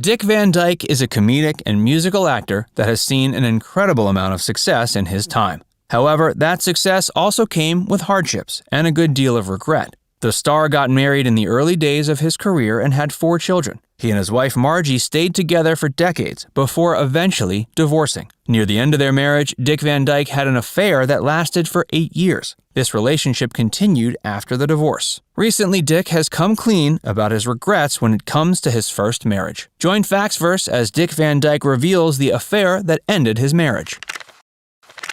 Dick Van Dyke is a comedic and musical actor that has seen an incredible amount of success in his time. However, that success also came with hardships and a good deal of regret. The star got married in the early days of his career and had 4 children. He and his wife Margie stayed together for decades before eventually divorcing. Near the end of their marriage, Dick Van Dyke had an affair that lasted for 8 years. This relationship continued after the divorce. Recently, Dick has come clean about his regrets when it comes to his first marriage. Join Factsverse as Dick Van Dyke reveals the affair that ended his marriage.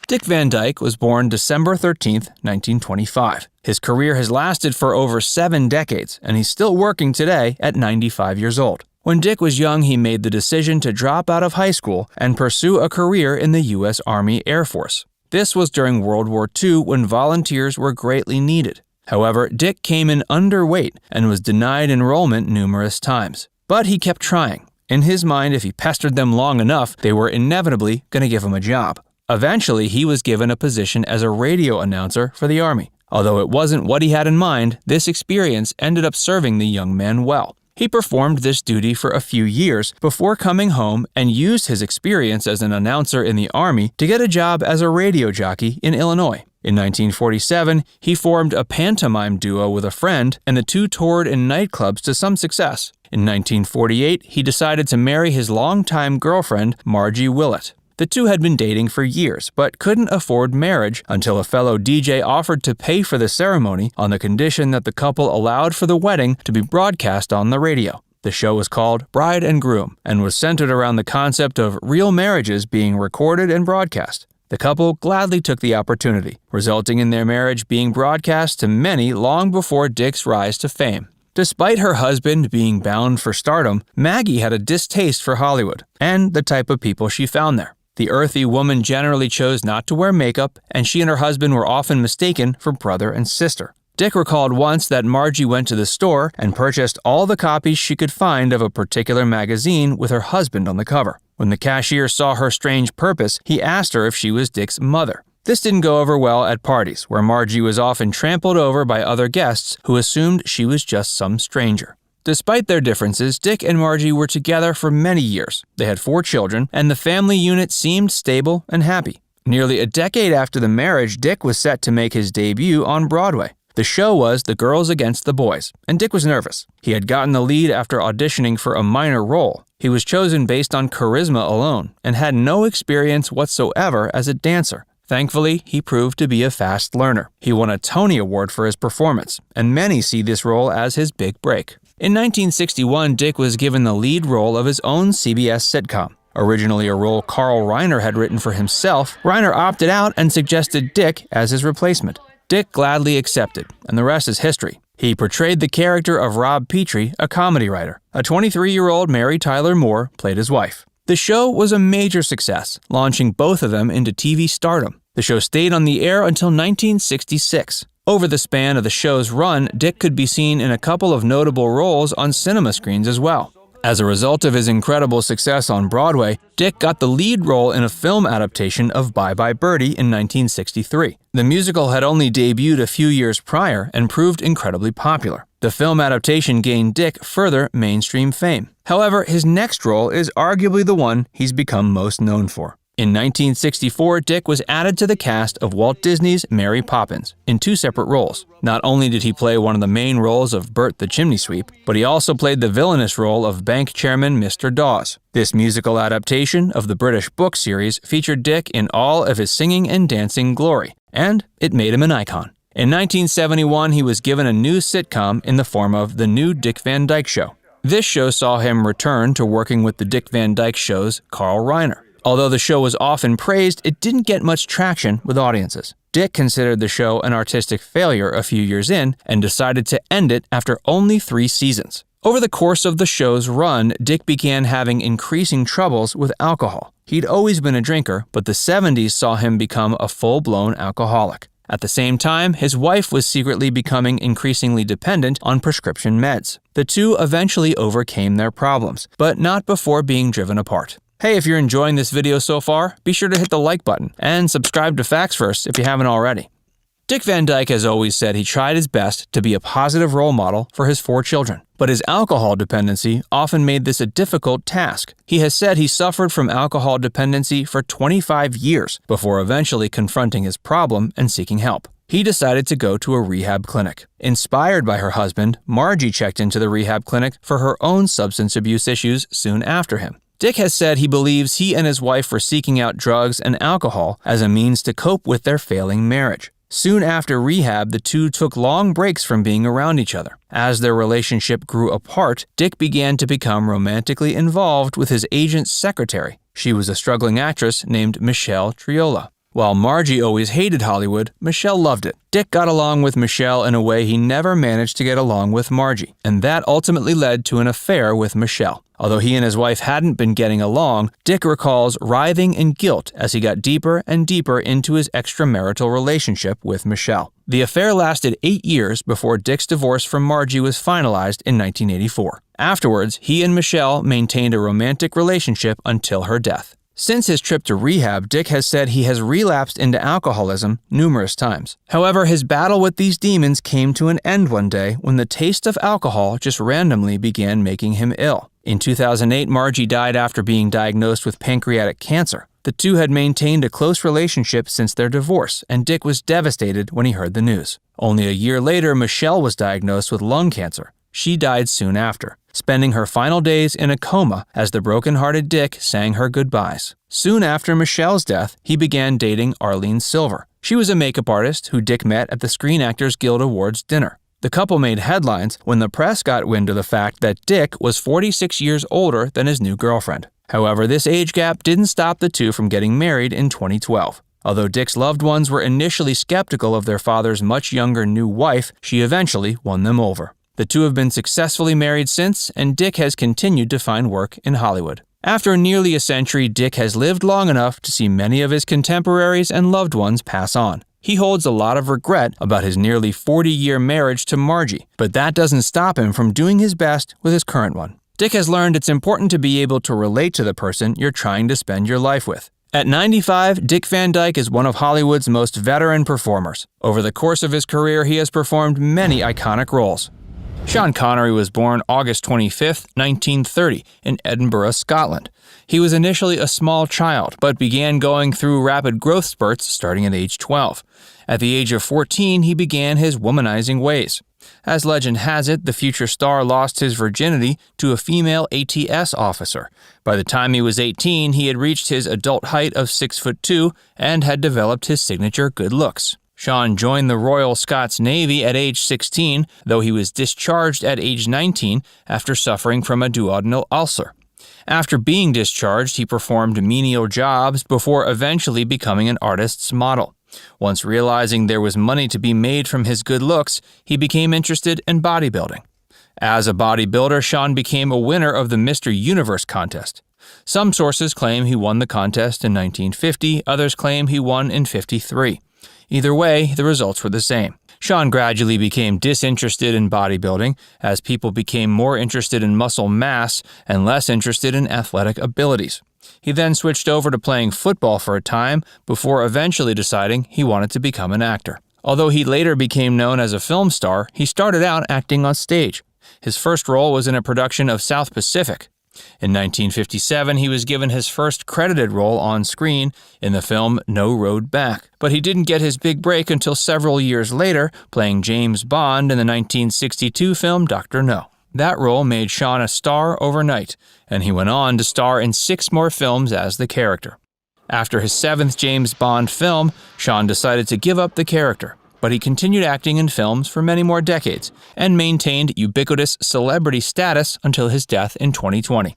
Dick Van Dyke was born December 13, 1925. His career has lasted for over 7 decades, and he's still working today at 95 years old. When Dick was young, he made the decision to drop out of high school and pursue a career in the U.S. Army Air Force. This was during World War II when volunteers were greatly needed. However, Dick came in underweight and was denied enrollment numerous times. But he kept trying. In his mind, if he pestered them long enough, they were inevitably going to give him a job. Eventually, he was given a position as a radio announcer for the Army. Although it wasn't what he had in mind, this experience ended up serving the young man well. He performed this duty for a few years before coming home and used his experience as an announcer in the Army to get a job as a radio jockey in Illinois. In 1947, he formed a pantomime duo with a friend, and the two toured in nightclubs to some success. In 1948, he decided to marry his longtime girlfriend, Margie Willett. The two had been dating for years, but couldn't afford marriage until a fellow DJ offered to pay for the ceremony on the condition that the couple allowed for the wedding to be broadcast on the radio. The show was called Bride and Groom and was centered around the concept of real marriages being recorded and broadcast. The couple gladly took the opportunity, resulting in their marriage being broadcast to many long before Dick's rise to fame. Despite her husband being bound for stardom, Maggie had a distaste for Hollywood and the type of people she found there. The earthy woman generally chose not to wear makeup, and she and her husband were often mistaken for brother and sister. Dick recalled once that Margie went to the store and purchased all the copies she could find of a particular magazine with her husband on the cover. When the cashier saw her strange purpose, he asked her if she was Dick's mother. This didn't go over well at parties, where Margie was often trampled over by other guests who assumed she was just some stranger. Despite their differences, Dick and Margie were together for many years. They had 4 children, and the family unit seemed stable and happy. Nearly a decade after the marriage, Dick was set to make his debut on Broadway. The show was The Girls Against the Boys, and Dick was nervous. He had gotten the lead after auditioning for a minor role. He was chosen based on charisma alone, and had no experience whatsoever as a dancer. Thankfully, he proved to be a fast learner. He won a Tony Award for his performance, and many see this role as his big break. In 1961, Dick was given the lead role of his own CBS sitcom. Originally a role Carl Reiner had written for himself, Reiner opted out and suggested Dick as his replacement. Dick gladly accepted, and the rest is history. He portrayed the character of Rob Petrie, a comedy writer. A 23-year-old Mary Tyler Moore played his wife. The show was a major success, launching both of them into TV stardom. The show stayed on the air until 1966. Over the span of the show's run, Dick could be seen in a couple of notable roles on cinema screens as well. As a result of his incredible success on Broadway, Dick got the lead role in a film adaptation of Bye Bye Birdie in 1963. The musical had only debuted a few years prior and proved incredibly popular. The film adaptation gained Dick further mainstream fame. However, his next role is arguably the one he's become most known for. In 1964, Dick was added to the cast of Walt Disney's Mary Poppins in 2 separate roles. Not only did he play one of the main roles of Bert the Chimney Sweep, but he also played the villainous role of bank chairman Mr. Dawes. This musical adaptation of the British book series featured Dick in all of his singing and dancing glory, and it made him an icon. In 1971, he was given a new sitcom in the form of The New Dick Van Dyke Show. This show saw him return to working with the Dick Van Dyke Show's Carl Reiner. Although the show was often praised, it didn't get much traction with audiences. Dick considered the show an artistic failure a few years in and decided to end it after only 3 seasons. Over the course of the show's run, Dick began having increasing troubles with alcohol. He'd always been a drinker, but the 70s saw him become a full-blown alcoholic. At the same time, his wife was secretly becoming increasingly dependent on prescription meds. The two eventually overcame their problems, but not before being driven apart. Hey, if you're enjoying this video so far, be sure to hit the like button and subscribe to Factsverse if you haven't already. Dick Van Dyke has always said he tried his best to be a positive role model for his 4 children, but his alcohol dependency often made this a difficult task. He has said he suffered from alcohol dependency for 25 years before eventually confronting his problem and seeking help. He decided to go to a rehab clinic. Inspired by her husband, Margie checked into the rehab clinic for her own substance abuse issues soon after him. Dick has said he believes he and his wife were seeking out drugs and alcohol as a means to cope with their failing marriage. Soon after rehab, the two took long breaks from being around each other. As their relationship grew apart, Dick began to become romantically involved with his agent's secretary. She was a struggling actress named Michelle Triola. While Margie always hated Hollywood, Michelle loved it. Dick got along with Michelle in a way he never managed to get along with Margie, and that ultimately led to an affair with Michelle. Although he and his wife hadn't been getting along, Dick recalls writhing in guilt as he got deeper and deeper into his extramarital relationship with Michelle. The affair lasted 8 years before Dick's divorce from Margie was finalized in 1984. Afterwards, he and Michelle maintained a romantic relationship until her death. Since his trip to rehab, Dick has said he has relapsed into alcoholism numerous times. However, his battle with these demons came to an end one day when the taste of alcohol just randomly began making him ill. In 2008, Margie died after being diagnosed with pancreatic cancer. The two had maintained a close relationship since their divorce, and Dick was devastated when he heard the news. Only a year later, Michelle was diagnosed with lung cancer. She died soon after, spending her final days in a coma as the broken-hearted Dick sang her goodbyes. Soon after Michelle's death, he began dating Arlene Silver. She was a makeup artist who Dick met at the Screen Actors Guild Awards dinner. The couple made headlines when the press got wind of the fact that Dick was 46 years older than his new girlfriend. However, this age gap didn't stop the two from getting married in 2012. Although Dick's loved ones were initially skeptical of their father's much younger new wife, she eventually won them over. The two have been successfully married since, and Dick has continued to find work in Hollywood. After nearly a century, Dick has lived long enough to see many of his contemporaries and loved ones pass on. He holds a lot of regret about his nearly 40-year marriage to Margie, but that doesn't stop him from doing his best with his current one. Dick has learned it's important to be able to relate to the person you're trying to spend your life with. At 95, Dick Van Dyke is one of Hollywood's most veteran performers. Over the course of his career, he has performed many iconic roles. Sean Connery was born August 25, 1930, in Edinburgh, Scotland. He was initially a small child, but began going through rapid growth spurts starting at age 12. At the age of 14, he began his womanizing ways. As legend has it, the future star lost his virginity to a female ATS officer. By the time he was 18, he had reached his adult height of 6'2" and had developed his signature good looks. Sean joined the Royal Scots Navy at age 16, though he was discharged at age 19 after suffering from a duodenal ulcer. After being discharged, he performed menial jobs before eventually becoming an artist's model. Once realizing there was money to be made from his good looks, he became interested in bodybuilding. As a bodybuilder, Sean became a winner of the Mr. Universe contest. Some sources claim he won the contest in 1950, others claim he won in 53. Either way, the results were the same. Sean gradually became disinterested in bodybuilding as people became more interested in muscle mass and less interested in athletic abilities. He then switched over to playing football for a time before eventually deciding he wanted to become an actor. Although he later became known as a film star, he started out acting on stage. His first role was in a production of South Pacific. In 1957, he was given his first credited role on screen in the film No Road Back. But he didn't get his big break until several years later, playing James Bond in the 1962 film Dr. No. That role made Sean a star overnight, and he went on to star in 6 more films as the character. After his 7th James Bond film, Sean decided to give up the character, but he continued acting in films for many more decades and maintained ubiquitous celebrity status until his death in 2020.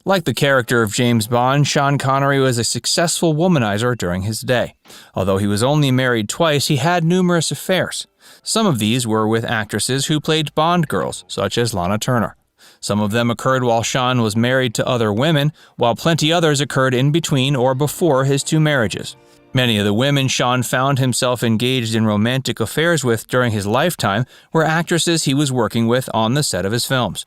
Like the character of James Bond, Sean Connery was a successful womanizer during his day. Although he was only married twice, he had numerous affairs. Some of these were with actresses who played Bond girls, such as Lana Turner. Some of them occurred while Sean was married to other women, while plenty others occurred in between or before his 2 marriages. Many of the women Sean found himself engaged in romantic affairs with during his lifetime were actresses he was working with on the set of his films.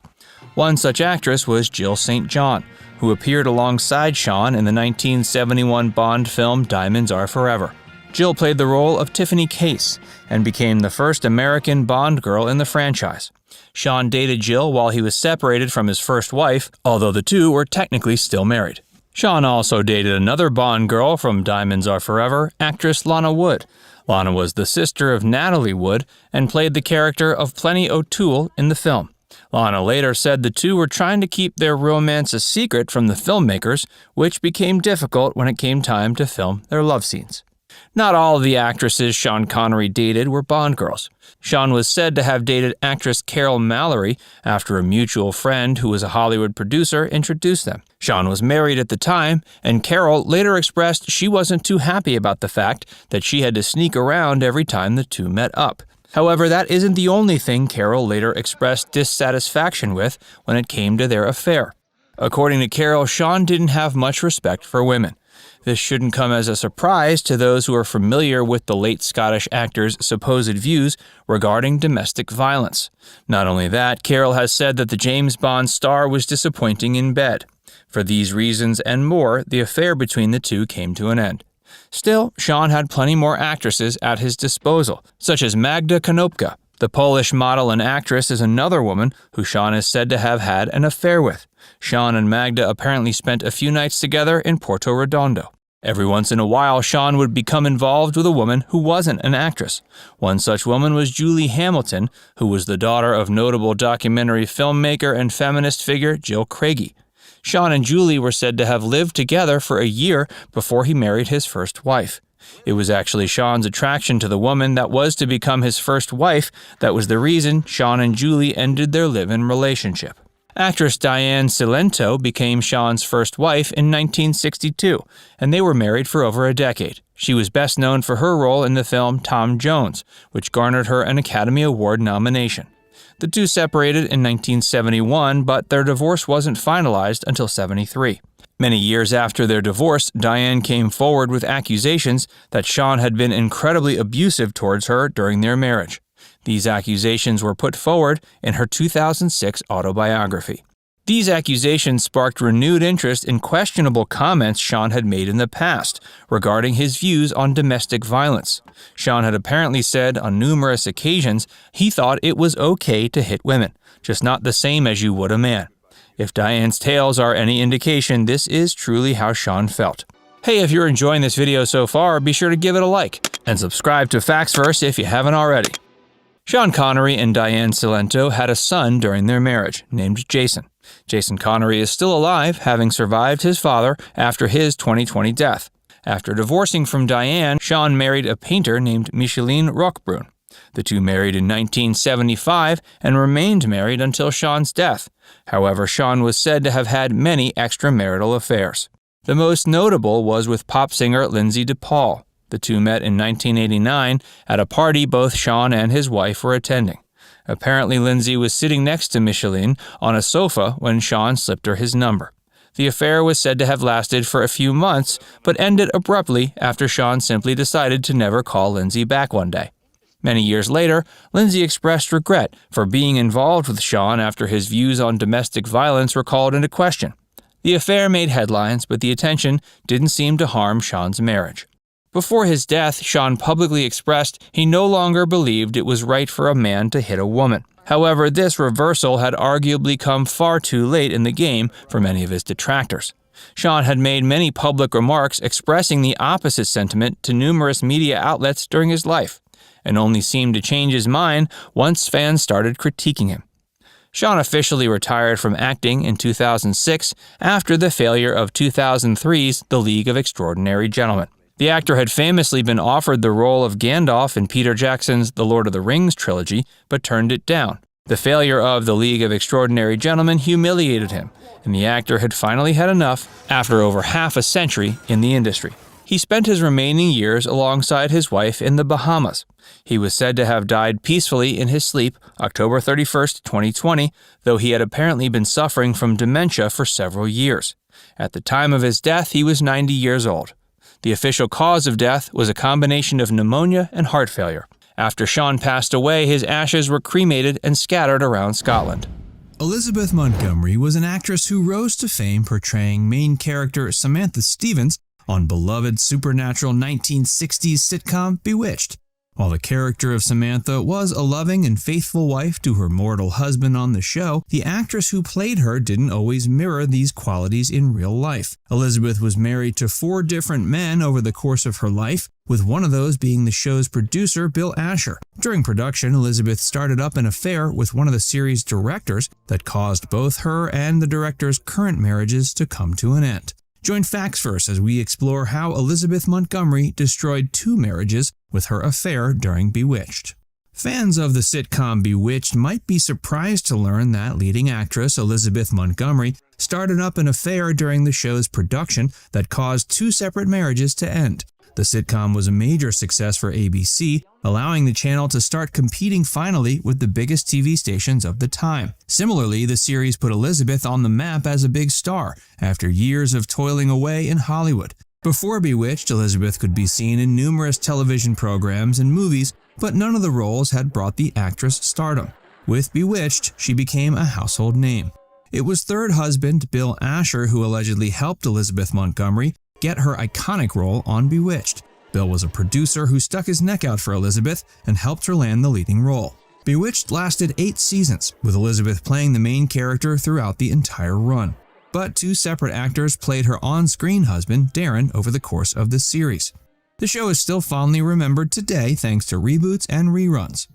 One such actress was Jill St. John, who appeared alongside Sean in the 1971 Bond film Diamonds Are Forever. Jill played the role of Tiffany Case and became the first American Bond girl in the franchise. Sean dated Jill while he was separated from his first wife, although the two were technically still married. Sean also dated another Bond girl from Diamonds Are Forever, actress Lana Wood. Lana was the sister of Natalie Wood and played the character of Plenty O'Toole in the film. Lana later said the two were trying to keep their romance a secret from the filmmakers, which became difficult when it came time to film their love scenes. Not all of the actresses Sean Connery dated were Bond girls. Sean was said to have dated actress Carol Mallory after a mutual friend who was a Hollywood producer introduced them. Sean was married at the time, and Carol later expressed she wasn't too happy about the fact that she had to sneak around every time the two met up. However, that isn't the only thing Carol later expressed dissatisfaction with when it came to their affair. According to Carol, Sean didn't have much respect for women. This shouldn't come as a surprise to those who are familiar with the late Scottish actor's supposed views regarding domestic violence. Not only that, Carol has said that the James Bond star was disappointing in bed. For these reasons and more, the affair between the two came to an end. Still, Sean had plenty more actresses at his disposal, such as Magda Konopka. The Polish model and actress is another woman who Sean is said to have had an affair with. Sean and Magda apparently spent a few nights together in Porto Redondo. Every once in a while, Sean would become involved with a woman who wasn't an actress. One such woman was Julie Hamilton, who was the daughter of notable documentary filmmaker and feminist figure Jill Craigie. Sean and Julie were said to have lived together for a year before he married his first wife. It was actually Sean's attraction to the woman that was to become his first wife that was the reason Sean and Julie ended their live-in relationship. Actress Diane Cilento became Sean's first wife in 1962, and they were married for over a decade. She was best known for her role in the film Tom Jones, which garnered her an Academy Award nomination. The two separated in 1971, but their divorce wasn't finalized until 1973. Many years after their divorce, Diane came forward with accusations that Sean had been incredibly abusive towards her during their marriage. These accusations were put forward in her 2006 autobiography. These accusations sparked renewed interest in questionable comments Sean had made in the past regarding his views on domestic violence. Sean had apparently said on numerous occasions he thought it was okay to hit women, just not the same as you would a man. If Diane's tales are any indication, this is truly how Sean felt. Hey, if you're enjoying this video so far, be sure to give it a like and subscribe to Facts Verse if you haven't already. Sean Connery and Diane Cilento had a son during their marriage, named Jason. Jason Connery is still alive, having survived his father after his 2020 death. After divorcing from Diane, Sean married a painter named Micheline Roquebrune. The two married in 1975 and remained married until Sean's death. However, Sean was said to have had many extramarital affairs. The most notable was with pop singer Lindsay DePaul. The two met in 1989 at a party both Sean and his wife were attending. Apparently, Lindsay was sitting next to Micheline on a sofa when Sean slipped her his number. The affair was said to have lasted for a few months, but ended abruptly after Sean simply decided to never call Lindsay back one day. Many years later, Lindsay expressed regret for being involved with Sean after his views on domestic violence were called into question. The affair made headlines, but the attention didn't seem to harm Sean's marriage. Before his death, Sean publicly expressed he no longer believed it was right for a man to hit a woman. However, this reversal had arguably come far too late in the game for many of his detractors. Sean had made many public remarks expressing the opposite sentiment to numerous media outlets during his life, and only seemed to change his mind once fans started critiquing him. Sean officially retired from acting in 2006 after the failure of 2003's The League of Extraordinary Gentlemen. The actor had famously been offered the role of Gandalf in Peter Jackson's The Lord of the Rings trilogy, but turned it down. The failure of The League of Extraordinary Gentlemen humiliated him, and the actor had finally had enough after over half a century in the industry. He spent his remaining years alongside his wife in the Bahamas. He was said to have died peacefully in his sleep October 31, 2020, though he had apparently been suffering from dementia for several years. At the time of his death, he was 90 years old. The official cause of death was a combination of pneumonia and heart failure. After Sean passed away, his ashes were cremated and scattered around Scotland. Elizabeth Montgomery was an actress who rose to fame portraying main character Samantha Stevens on beloved supernatural 1960s sitcom Bewitched. While the character of Samantha was a loving and faithful wife to her mortal husband on the show, the actress who played her didn't always mirror these qualities in real life. Elizabeth was married to 4 different men over the course of her life, with one of those being the show's producer, Bill Asher. During production, Elizabeth started up an affair with one of the series' directors that caused both her and the director's current marriages to come to an end. Join Facts First as we explore how Elizabeth Montgomery destroyed 2 marriages with her affair during Bewitched. Fans of the sitcom Bewitched might be surprised to learn that leading actress Elizabeth Montgomery started up an affair during the show's production that caused 2 separate marriages to end. The sitcom was a major success for ABC, allowing the channel to start competing finally with the biggest TV stations of the time. Similarly, the series put Elizabeth on the map as a big star after years of toiling away in Hollywood. Before Bewitched, Elizabeth could be seen in numerous television programs and movies, but none of the roles had brought the actress stardom. With Bewitched, she became a household name. It was third husband Bill Asher who allegedly helped Elizabeth Montgomery get her iconic role on Bewitched. Bill was a producer who stuck his neck out for Elizabeth and helped her land the leading role. Bewitched lasted 8 seasons, with Elizabeth playing the main character throughout the entire run. But 2 separate actors played her on-screen husband, Darin, over the course of the series. The show is still fondly remembered today thanks to reboots and reruns.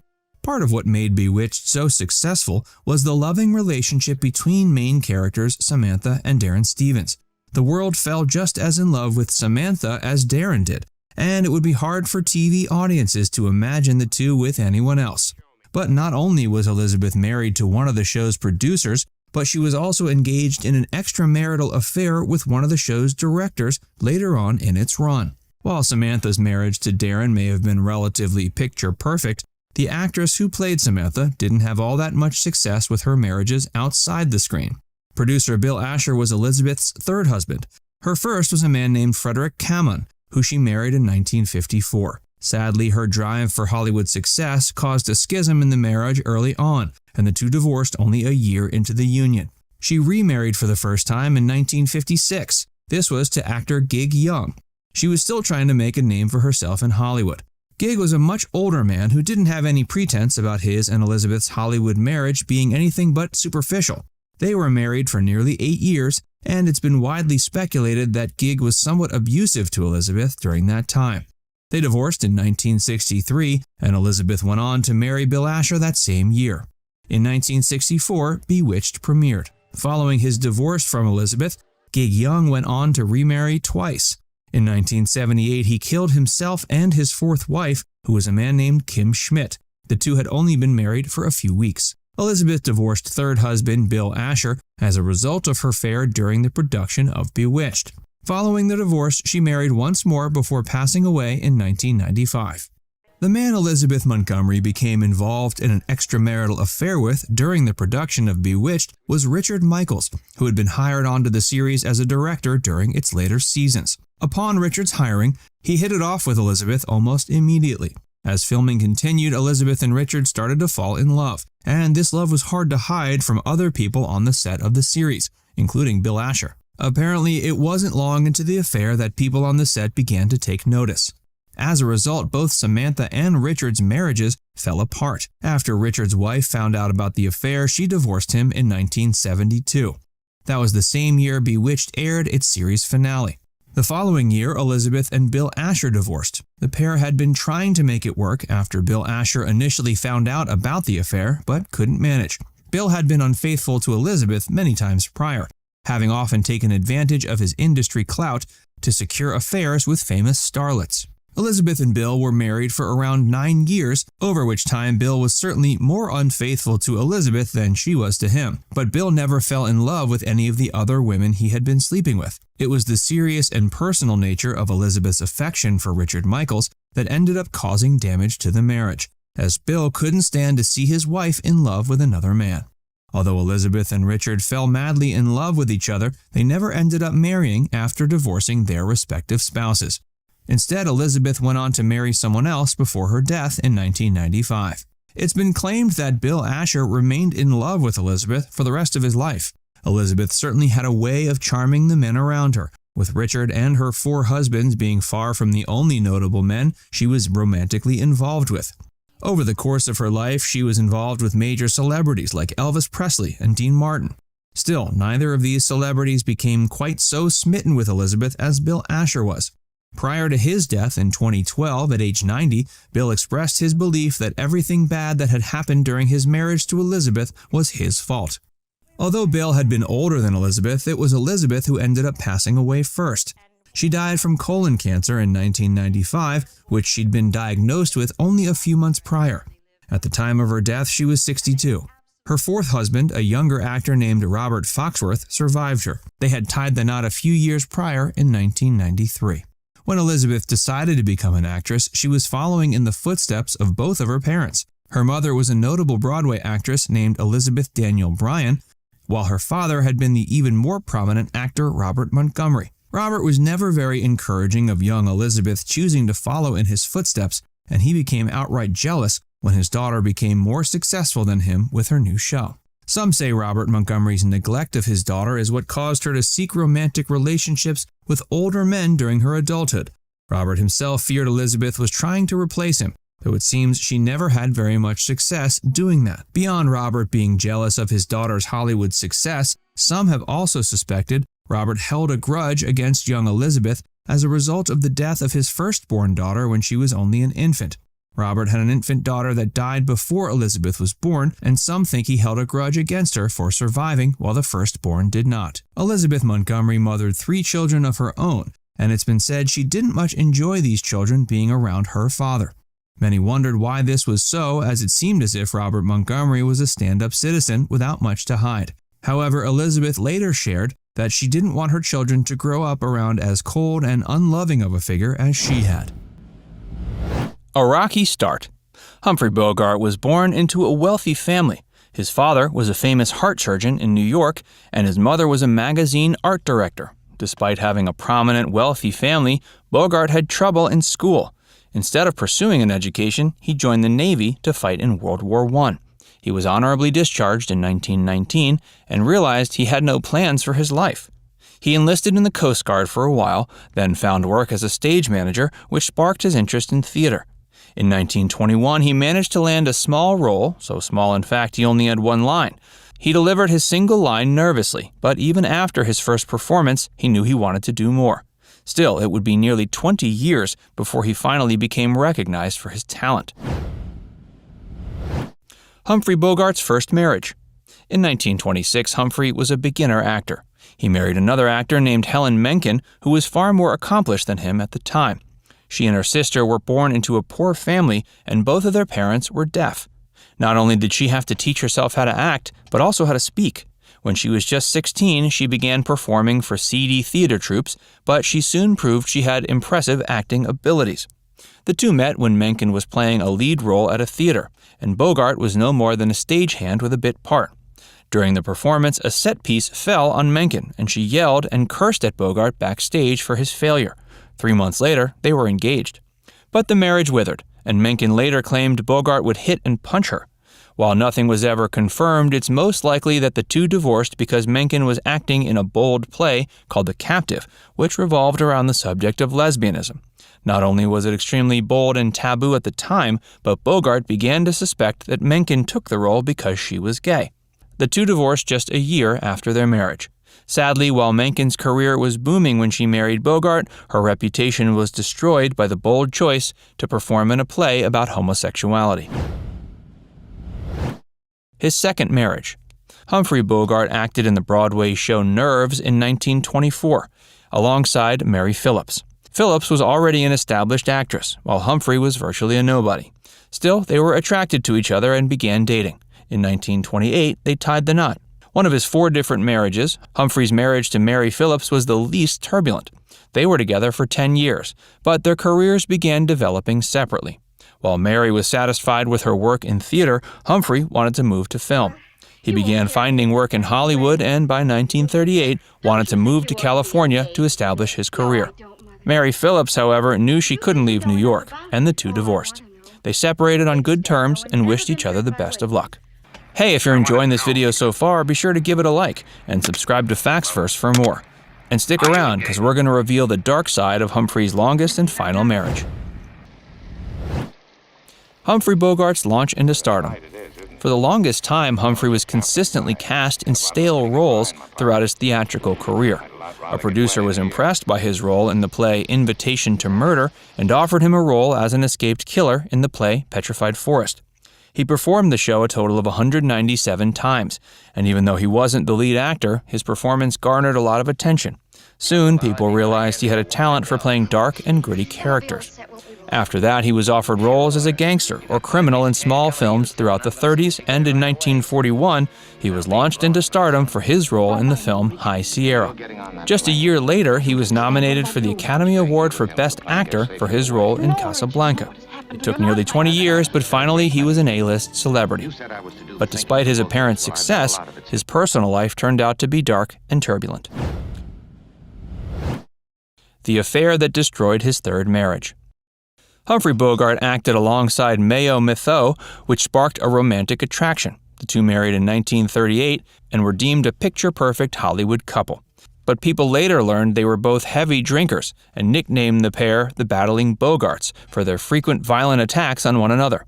Part of what made Bewitched so successful was the loving relationship between main characters Samantha and Darin Stevens. The world fell just as in love with Samantha as Darin did, and it would be hard for TV audiences to imagine the two with anyone else. But not only was Elizabeth married to one of the show's producers, but she was also engaged in an extramarital affair with one of the show's directors later on in its run. While Samantha's marriage to Darin may have been relatively picture-perfect, the actress who played Samantha didn't have all that much success with her marriages outside the screen. Producer Bill Asher was Elizabeth's third husband. Her first was a man named Frederick Cameron, who she married in 1954. Sadly, her drive for Hollywood success caused a schism in the marriage early on, and the two divorced only a year into the union. She remarried for the first time in 1956. This was to actor Gig Young. She was still trying to make a name for herself in Hollywood. Gig was a much older man who didn't have any pretense about his and Elizabeth's Hollywood marriage being anything but superficial. They were married for nearly 8 years, and it's been widely speculated that Gig was somewhat abusive to Elizabeth during that time. They divorced in 1963, and Elizabeth went on to marry Bill Asher that same year. In 1964, Bewitched premiered. Following his divorce from Elizabeth, Gig Young went on to remarry twice. In 1978, he killed himself and his 4th wife, who was a man named Kim Schmidt. The two had only been married for a few weeks. Elizabeth divorced third husband Bill Asher as a result of her affair during the production of Bewitched. Following the divorce, she married once more before passing away in 1995. The man Elizabeth Montgomery became involved in an extramarital affair with during the production of Bewitched was Richard Michaels, who had been hired onto the series as a director during its later seasons. Upon Richard's hiring, he hit it off with Elizabeth almost immediately. As filming continued, Elizabeth and Richard started to fall in love, and this love was hard to hide from other people on the set of the series, including Bill Asher. Apparently, it wasn't long into the affair that people on the set began to take notice. As a result, both Samantha and Richard's marriages fell apart. After Richard's wife found out about the affair, she divorced him in 1972. That was the same year Bewitched aired its series finale. The following year, Elizabeth and Bill Asher divorced. The pair had been trying to make it work after Bill Asher initially found out about the affair, but couldn't manage. Bill had been unfaithful to Elizabeth many times prior, having often taken advantage of his industry clout to secure affairs with famous starlets. Elizabeth and Bill were married for around 9 years, over which time Bill was certainly more unfaithful to Elizabeth than she was to him. But Bill never fell in love with any of the other women he had been sleeping with. It was the serious and personal nature of Elizabeth's affection for Richard Michaels that ended up causing damage to the marriage, as Bill couldn't stand to see his wife in love with another man. Although Elizabeth and Richard fell madly in love with each other, they never ended up marrying after divorcing their respective spouses. Instead, Elizabeth went on to marry someone else before her death in 1995. It's been claimed that Bill Asher remained in love with Elizabeth for the rest of his life. Elizabeth certainly had a way of charming the men around her, with Richard and her 4 husbands being far from the only notable men she was romantically involved with. Over the course of her life, she was involved with major celebrities like Elvis Presley and Dean Martin. Still, neither of these celebrities became quite so smitten with Elizabeth as Bill Asher was. Prior to his death in 2012 at age 90, Bill expressed his belief that everything bad that had happened during his marriage to Elizabeth was his fault. Although Bill had been older than Elizabeth, it was Elizabeth who ended up passing away first. She died from colon cancer in 1995, which she'd been diagnosed with only a few months prior. At the time of her death, she was 62. Her 4th husband, a younger actor named Robert Foxworth, survived her. They had tied the knot a few years prior in 1993. When Elizabeth decided to become an actress, she was following in the footsteps of both of her parents. Her mother was a notable Broadway actress named Elizabeth Daniel Bryan, while her father had been the even more prominent actor Robert Montgomery. Robert was never very encouraging of young Elizabeth choosing to follow in his footsteps, and he became outright jealous when his daughter became more successful than him with her new show. Some say Robert Montgomery's neglect of his daughter is what caused her to seek romantic relationships with older men during her adulthood. Robert himself feared Elizabeth was trying to replace him, though it seems she never had very much success doing that. Beyond Robert being jealous of his daughter's Hollywood success, some have also suspected Robert held a grudge against young Elizabeth as a result of the death of his firstborn daughter when she was only an infant. Robert had an infant daughter that died before Elizabeth was born, and some think he held a grudge against her for surviving while the firstborn did not. Elizabeth Montgomery mothered 3 children of her own, and it's been said she didn't much enjoy these children being around her father. Many wondered why this was so, as it seemed as if Robert Montgomery was a stand-up citizen without much to hide. However, Elizabeth later shared that she didn't want her children to grow up around as cold and unloving of a figure as she had. A rocky start. Humphrey Bogart was born into a wealthy family. His father was a famous heart surgeon in New York, and his mother was a magazine art director. Despite having a prominent, wealthy family, Bogart had trouble in school. Instead of pursuing an education, he joined the Navy to fight in World War I. He was honorably discharged in 1919 and realized he had no plans for his life. He enlisted in the Coast Guard for a while, then found work as a stage manager, which sparked his interest in theater. In 1921, he managed to land a small role, so small in fact he only had 1 line. He delivered his single line nervously, but even after his first performance, he knew he wanted to do more. Still, it would be nearly 20 years before he finally became recognized for his talent. Humphrey Bogart's first marriage. In 1926, Humphrey was a beginner actor. He married another actor named Helen Menken, who was far more accomplished than him at the time. She and her sister were born into a poor family, and both of their parents were deaf. Not only did she have to teach herself how to act, but also how to speak. When she was just 16, she began performing for seedy theater troupes, but she soon proved she had impressive acting abilities. The two met when Menken was playing a lead role at a theater, and Bogart was no more than a stagehand with a bit part. During the performance, a set piece fell on Menken, and she yelled and cursed at Bogart backstage for his failure. 3 months later, they were engaged. But the marriage withered, and Menken later claimed Bogart would hit and punch her. While nothing was ever confirmed, it's most likely that the two divorced because Menken was acting in a bold play called The Captive, which revolved around the subject of lesbianism. Not only was it extremely bold and taboo at the time, but Bogart began to suspect that Menken took the role because she was gay. The two divorced just a year after their marriage. Sadly, while Menken's career was booming when she married Bogart, her reputation was destroyed by the bold choice to perform in a play about homosexuality. His second marriage. Humphrey Bogart acted in the Broadway show Nerves in 1924, alongside Mary Phillips. Phillips was already an established actress, while Humphrey was virtually a nobody. Still, they were attracted to each other and began dating. In 1928, they tied the knot. One of his 4 different marriages, Humphrey's marriage to Mary Phillips was the least turbulent. They were together for 10 years, but their careers began developing separately. While Mary was satisfied with her work in theater, Humphrey wanted to move to film. He began finding work in Hollywood and by 1938 wanted to move to California to establish his career. Mary Phillips, however, knew she couldn't leave New York, and the two divorced. They separated on good terms and wished each other the best of luck. Hey, if you're enjoying this video so far, be sure to give it a like and subscribe to Facts First for more. And stick around, because we're going to reveal the dark side of Humphrey's longest and final marriage. Humphrey Bogart's launch into stardom. For the longest time, Humphrey was consistently cast in stale roles throughout his theatrical career. A producer was impressed by his role in the play Invitation to Murder and offered him a role as an escaped killer in the play Petrified Forest. He performed the show a total of 197 times, and even though he wasn't the lead actor, his performance garnered a lot of attention. Soon, people realized he had a talent for playing dark and gritty characters. After that, he was offered roles as a gangster or criminal in small films throughout the 30s, and in 1941, he was launched into stardom for his role in the film High Sierra. Just a year later, he was nominated for the Academy Award for Best Actor for his role in Casablanca. It took nearly 20 years, but finally he was an A-list celebrity. But despite his apparent success, his personal life turned out to be dark and turbulent. The affair that destroyed his third marriage. Humphrey Bogart acted alongside Mayo Mitho, which sparked a romantic attraction. The two married in 1938 and were deemed a picture-perfect Hollywood couple. But people later learned they were both heavy drinkers and nicknamed the pair the Battling Bogarts for their frequent violent attacks on one another.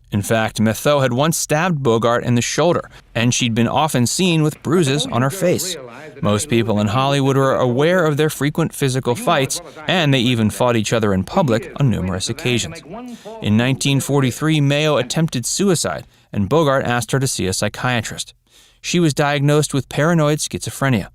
In fact, Mitho had once stabbed Bogart in the shoulder, and she'd been often seen with bruises on her face. Most people in Hollywood were aware of their frequent physical fights, and they even fought each other in public on numerous occasions. In 1943, Mayo attempted suicide, and Bogart asked her to see a psychiatrist. She was diagnosed with paranoid schizophrenia.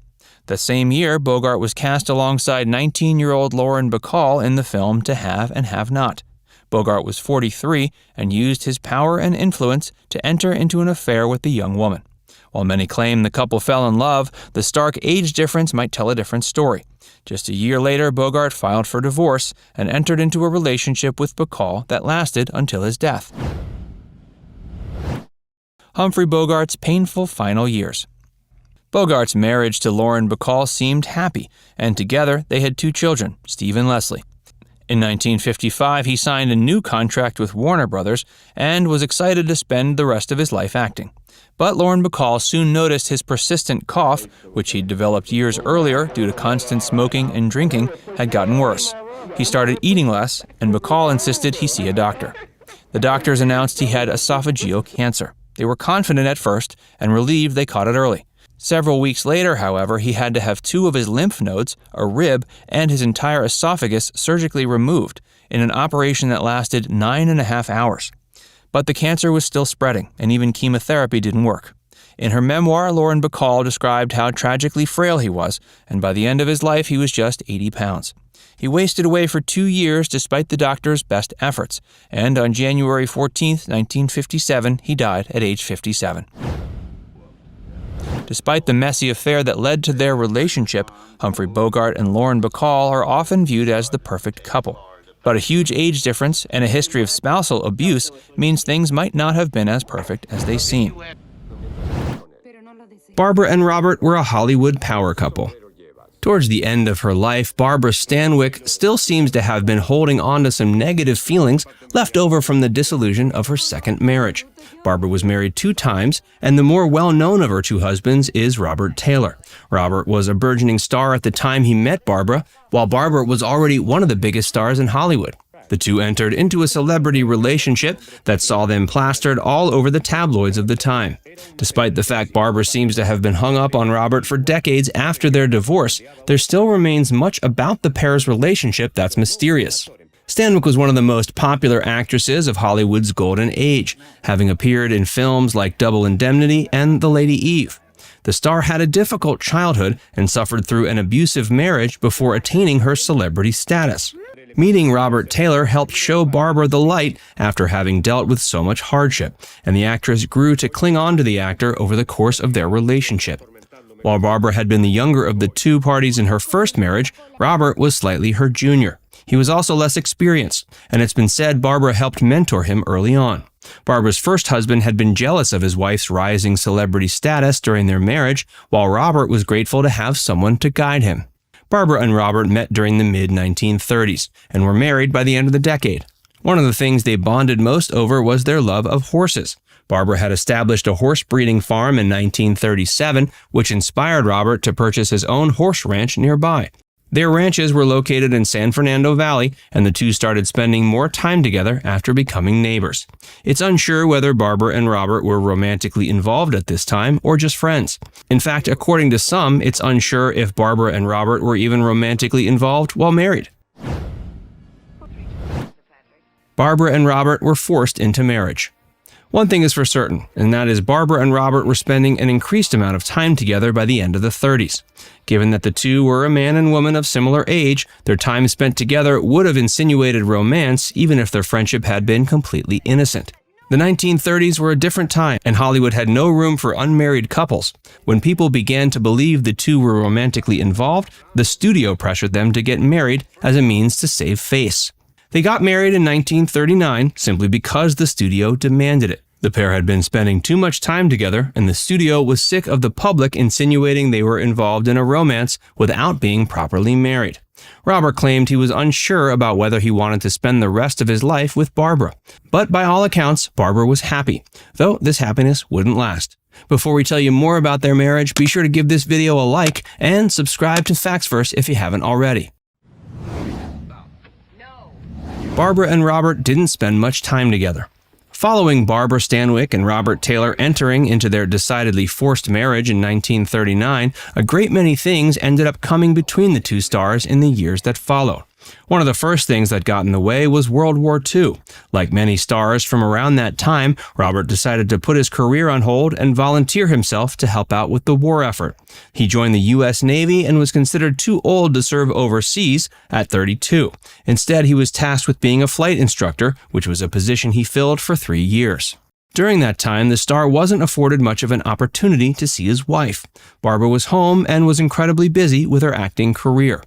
The same year, Bogart was cast alongside 19-year-old Lauren Bacall in the film To Have and Have Not. Bogart was 43 and used his power and influence to enter into an affair with the young woman. While many claim the couple fell in love, the stark age difference might tell a different story. Just a year later, Bogart filed for divorce and entered into a relationship with Bacall that lasted until his death. Humphrey Bogart's painful final years. Bogart's marriage to Lauren Bacall seemed happy, and together they had 2 children, Steve and Leslie. In 1955, he signed a new contract with Warner Brothers and was excited to spend the rest of his life acting. But Lauren Bacall soon noticed his persistent cough, which he'd developed years earlier due to constant smoking and drinking, had gotten worse. He started eating less, and Bacall insisted he see a doctor. The doctors announced he had esophageal cancer. They were confident at first and relieved they caught it early. Several weeks later, however, he had to have 2 of his lymph nodes, a rib, and his entire esophagus surgically removed in an operation that lasted 9.5 hours. But the cancer was still spreading, and even chemotherapy didn't work. In her memoir, Lauren Bacall described how tragically frail he was, and by the end of his life he was just 80 pounds. He wasted away for 2 years despite the doctor's best efforts, and on January 14, 1957, he died at age 57. Despite the messy affair that led to their relationship, Humphrey Bogart and Lauren Bacall are often viewed as the perfect couple. But a huge age difference and a history of spousal abuse means things might not have been as perfect as they seem. Barbara and Robert were a Hollywood power couple. Towards the end of her life, Barbara Stanwyck still seems to have been holding on to some negative feelings left over from the disillusion of her second marriage. Barbara was married 2 times, and the more well-known of her 2 husbands is Robert Taylor. Robert was a burgeoning star at the time he met Barbara, while Barbara was already one of the biggest stars in Hollywood. The 2 entered into a celebrity relationship that saw them plastered all over the tabloids of the time. Despite the fact Barbara seems to have been hung up on Robert for decades after their divorce, there still remains much about the pair's relationship that's mysterious. Stanwyck was one of the most popular actresses of Hollywood's golden age, having appeared in films like Double Indemnity and The Lady Eve. The star had a difficult childhood and suffered through an abusive marriage before attaining her celebrity status. Meeting Robert Taylor helped show Barbara the light after having dealt with so much hardship, and the actress grew to cling on to the actor over the course of their relationship. While Barbara had been the younger of the 2 parties in her first marriage, Robert was slightly her junior. He was also less experienced, and it's been said Barbara helped mentor him early on. Barbara's first husband had been jealous of his wife's rising celebrity status during their marriage, while Robert was grateful to have someone to guide him. Barbara and Robert met during the mid-1930s and were married by the end of the decade. One of the things they bonded most over was their love of horses. Barbara had established a horse breeding farm in 1937, which inspired Robert to purchase his own horse ranch nearby. Their ranches were located in San Fernando Valley, and the two started spending more time together after becoming neighbors. It's unsure whether Barbara and Robert were romantically involved at this time or just friends. In fact, according to some, it's unsure if Barbara and Robert were even romantically involved while married. Barbara and Robert were forced into marriage. One thing is for certain, and that is Barbara and Robert were spending an increased amount of time together by the end of the 30s. Given that the two were a man and woman of similar age, their time spent together would have insinuated romance even if their friendship had been completely innocent. The 1930s were a different time, and Hollywood had no room for unmarried couples. When people began to believe the two were romantically involved, the studio pressured them to get married as a means to save face. They got married in 1939 simply because the studio demanded it. The pair had been spending too much time together, and the studio was sick of the public insinuating they were involved in a romance without being properly married. Robert claimed he was unsure about whether he wanted to spend the rest of his life with Barbara. But by all accounts, Barbara was happy, though this happiness wouldn't last. Before we tell you more about their marriage, be sure to give this video a like and subscribe to Factsverse if you haven't already. Barbara and Robert didn't spend much time together. Following Barbara Stanwyck and Robert Taylor entering into their decidedly forced marriage in 1939, a great many things ended up coming between the two stars in the years that followed. One of the first things that got in the way was World War II. Like many stars from around that time, Robert decided to put his career on hold and volunteer himself to help out with the war effort. He joined the U.S. Navy and was considered too old to serve overseas at 32. Instead, he was tasked with being a flight instructor, which was a position he filled for 3 years. During that time, the star wasn't afforded much of an opportunity to see his wife. Barbara was home and was incredibly busy with her acting career.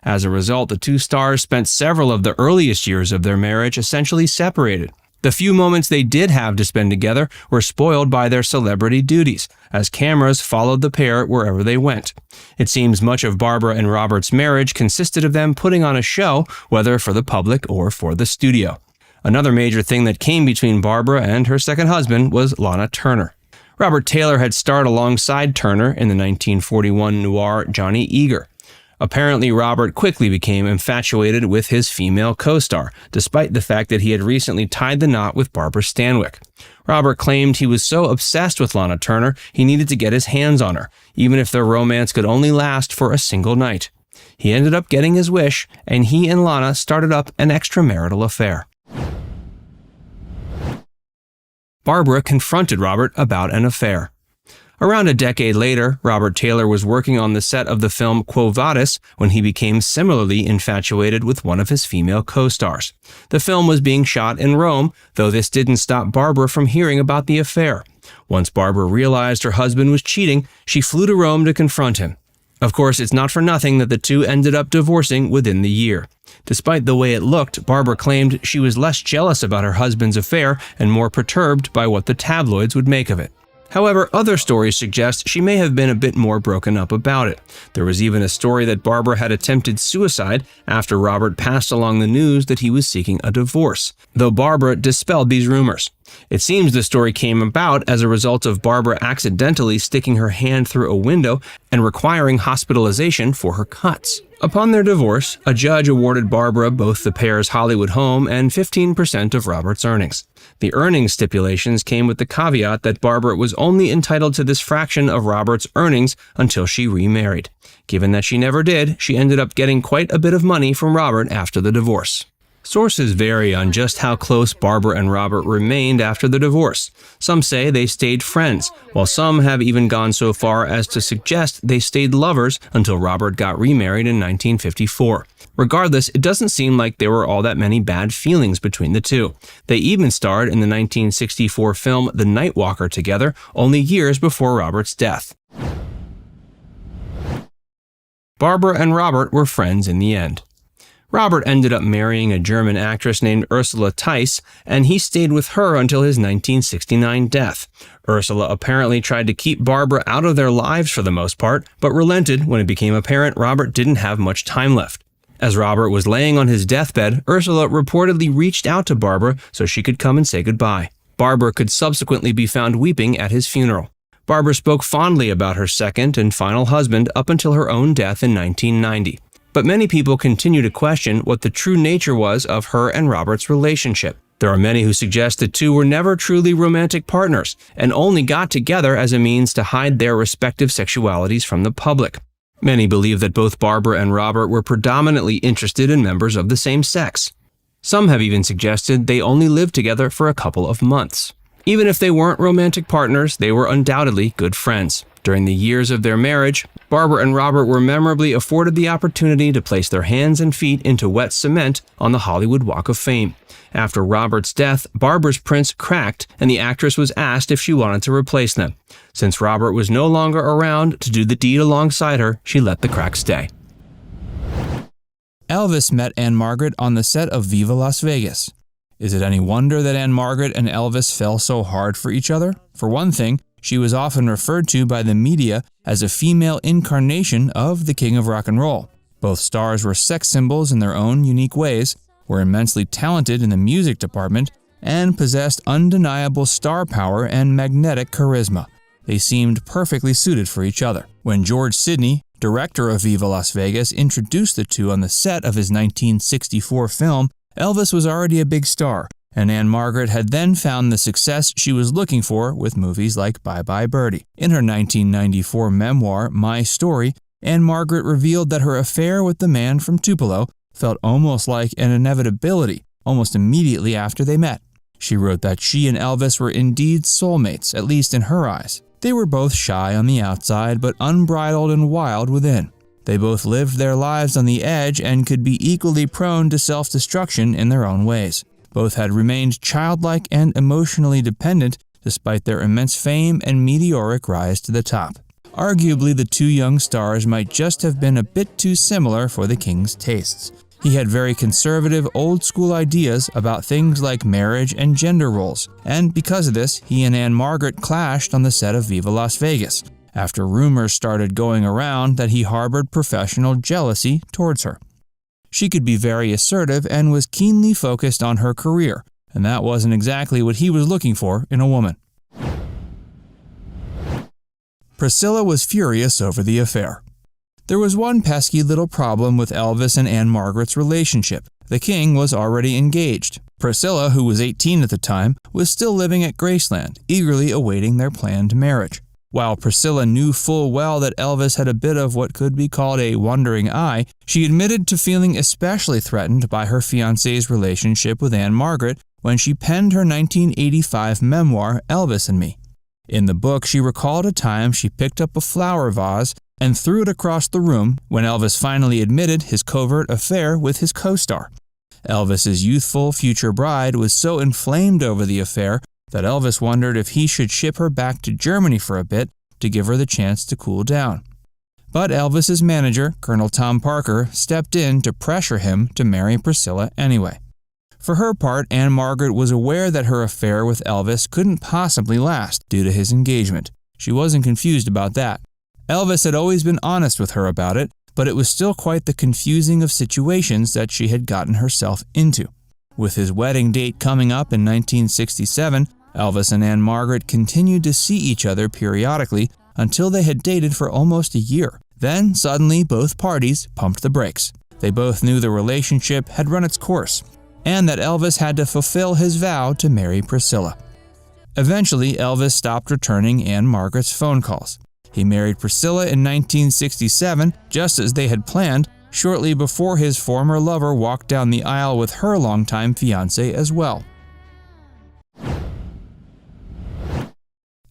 As a result, the two stars spent several of the earliest years of their marriage essentially separated. The few moments they did have to spend together were spoiled by their celebrity duties, as cameras followed the pair wherever they went. It seems much of Barbara and Robert's marriage consisted of them putting on a show, whether for the public or for the studio. Another major thing that came between Barbara and her second husband was Lana Turner. Robert Taylor had starred alongside Turner in the 1941 noir Johnny Eager. Apparently, Robert quickly became infatuated with his female co-star, despite the fact that he had recently tied the knot with Barbara Stanwyck. Robert claimed he was so obsessed with Lana Turner, he needed to get his hands on her, even if their romance could only last for a single night. He ended up getting his wish, and he and Lana started up an extramarital affair. Barbara confronted Robert about an affair. Around a decade later, Robert Taylor was working on the set of the film Quo Vadis when he became similarly infatuated with one of his female co-stars. The film was being shot in Rome, though this didn't stop Barbara from hearing about the affair. Once Barbara realized her husband was cheating, she flew to Rome to confront him. Of course, it's not for nothing that the two ended up divorcing within the year. Despite the way it looked, Barbara claimed she was less jealous about her husband's affair and more perturbed by what the tabloids would make of it. However, other stories suggest she may have been a bit more broken up about it. There was even a story that Barbara had attempted suicide after Robert passed along the news that he was seeking a divorce, though Barbara dispelled these rumors. It seems the story came about as a result of Barbara accidentally sticking her hand through a window and requiring hospitalization for her cuts. Upon their divorce, a judge awarded Barbara both the pair's Hollywood home and 15% of Robert's earnings. The earnings stipulations came with the caveat that Barbara was only entitled to this fraction of Robert's earnings until she remarried. Given that she never did, she ended up getting quite a bit of money from Robert after the divorce. Sources vary on just how close Barbara and Robert remained after the divorce. Some say they stayed friends, while some have even gone so far as to suggest they stayed lovers until Robert got remarried in 1954. Regardless, it doesn't seem like there were all that many bad feelings between the two. They even starred in the 1964 film The Night Walker together, only years before Robert's death. Barbara and Robert were friends in the end. Robert ended up marrying a German actress named Ursula Theis, and he stayed with her until his 1969 death. Ursula apparently tried to keep Barbara out of their lives for the most part, but relented when it became apparent Robert didn't have much time left. As Robert was laying on his deathbed, Ursula reportedly reached out to Barbara so she could come and say goodbye. Barbara could subsequently be found weeping at his funeral. Barbara spoke fondly about her second and final husband up until her own death in 1990. But many people continue to question what the true nature was of her and Robert's relationship. There are many who suggest the two were never truly romantic partners and only got together as a means to hide their respective sexualities from the public. Many believe that both Barbara and Robert were predominantly interested in members of the same sex. Some have even suggested they only lived together for a couple of months. Even if they weren't romantic partners, they were undoubtedly good friends. During the years of their marriage, Barbara and Robert were memorably afforded the opportunity to place their hands and feet into wet cement on the Hollywood Walk of Fame. After Robert's death, Barbara's prints cracked, and the actress was asked if she wanted to replace them. Since Robert was no longer around to do the deed alongside her, she let the cracks stay. Elvis met Ann-Margret on the set of Viva Las Vegas. Is it any wonder that Ann-Margret and Elvis fell so hard for each other? For one thing, she was often referred to by the media as a female incarnation of the King of Rock and Roll. Both stars were sex symbols in their own unique ways, were immensely talented in the music department, and possessed undeniable star power and magnetic charisma. They seemed perfectly suited for each other. When George Sidney, director of Viva Las Vegas, introduced the two on the set of his 1964 film, Elvis was already a big star, and Ann-Margret had then found the success she was looking for with movies like Bye Bye Birdie. In her 1994 memoir, My Story, Ann-Margret revealed that her affair with the man from Tupelo felt almost like an inevitability almost immediately after they met. She wrote that she and Elvis were indeed soulmates, at least in her eyes. They were both shy on the outside, but unbridled and wild within. They both lived their lives on the edge and could be equally prone to self-destruction in their own ways. Both had remained childlike and emotionally dependent despite their immense fame and meteoric rise to the top. Arguably, the two young stars might just have been a bit too similar for the king's tastes. He had very conservative, old-school ideas about things like marriage and gender roles, and because of this, he and Ann-Margret clashed on the set of Viva Las Vegas, after rumors started going around that he harbored professional jealousy towards her. She could be very assertive and was keenly focused on her career, and that wasn't exactly what he was looking for in a woman. Priscilla was furious over the affair. There was one pesky little problem with Elvis and Ann-Margret's relationship. The king was already engaged. Priscilla, who was 18 at the time, was still living at Graceland, eagerly awaiting their planned marriage. While Priscilla knew full well that Elvis had a bit of what could be called a wandering eye, she admitted to feeling especially threatened by her fiancé's relationship with Ann-Margret when she penned her 1985 memoir, Elvis and Me. In the book, she recalled a time she picked up a flower vase and threw it across the room when Elvis finally admitted his covert affair with his co-star. Elvis's youthful future bride was so inflamed over the affair that Elvis wondered if he should ship her back to Germany for a bit to give her the chance to cool down. But Elvis's manager, Colonel Tom Parker, stepped in to pressure him to marry Priscilla anyway. For her part, Ann-Margret was aware that her affair with Elvis couldn't possibly last due to his engagement. She wasn't confused about that. Elvis had always been honest with her about it, but it was still quite the confusing of situations that she had gotten herself into. With his wedding date coming up in 1967, Elvis and Ann-Margret continued to see each other periodically until they had dated for almost a year. Then, suddenly, both parties pumped the brakes. They both knew the relationship had run its course, and that Elvis had to fulfill his vow to marry Priscilla. Eventually, Elvis stopped returning Ann-Margret's phone calls. He married Priscilla in 1967, just as they had planned, shortly before his former lover walked down the aisle with her longtime fiancé as well.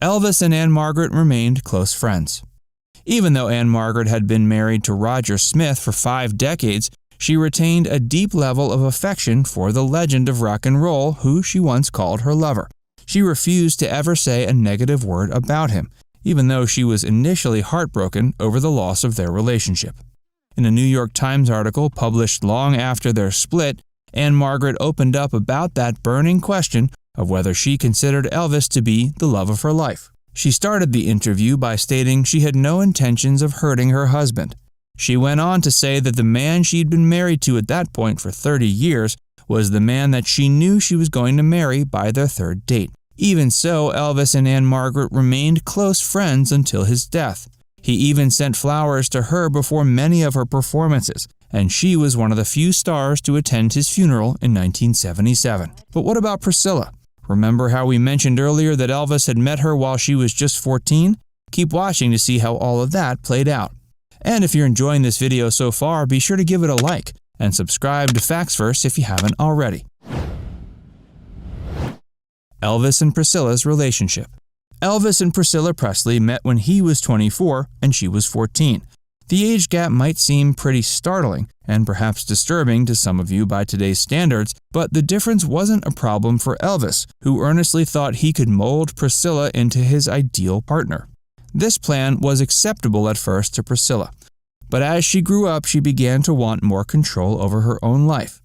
Elvis and Ann-Margret remained close friends. Even though Ann-Margret had been married to Roger Smith for 5 decades, she retained a deep level of affection for the legend of rock and roll who she once called her lover. She refused to ever say a negative word about him, even though she was initially heartbroken over the loss of their relationship. In a New York Times article published long after their split, Ann-Margret opened up about that burning question of whether she considered Elvis to be the love of her life. She started the interview by stating she had no intentions of hurting her husband. She went on to say that the man she'd been married to at that point for 30 years was the man that she knew she was going to marry by their third date. Even so, Elvis and Ann-Margret remained close friends until his death. He even sent flowers to her before many of her performances, and she was one of the few stars to attend his funeral in 1977. But what about Priscilla? Remember how we mentioned earlier that Elvis had met her while she was just 14? Keep watching to see how all of that played out. And if you're enjoying this video so far, be sure to give it a like and subscribe to Facts First if you haven't already. Elvis and Priscilla's relationship. Elvis and Priscilla Presley met when he was 24 and she was 14. The age gap might seem pretty startling and perhaps disturbing to some of you by today's standards, but the difference wasn't a problem for Elvis, who earnestly thought he could mold Priscilla into his ideal partner. This plan was acceptable at first to Priscilla, but as she grew up, she began to want more control over her own life.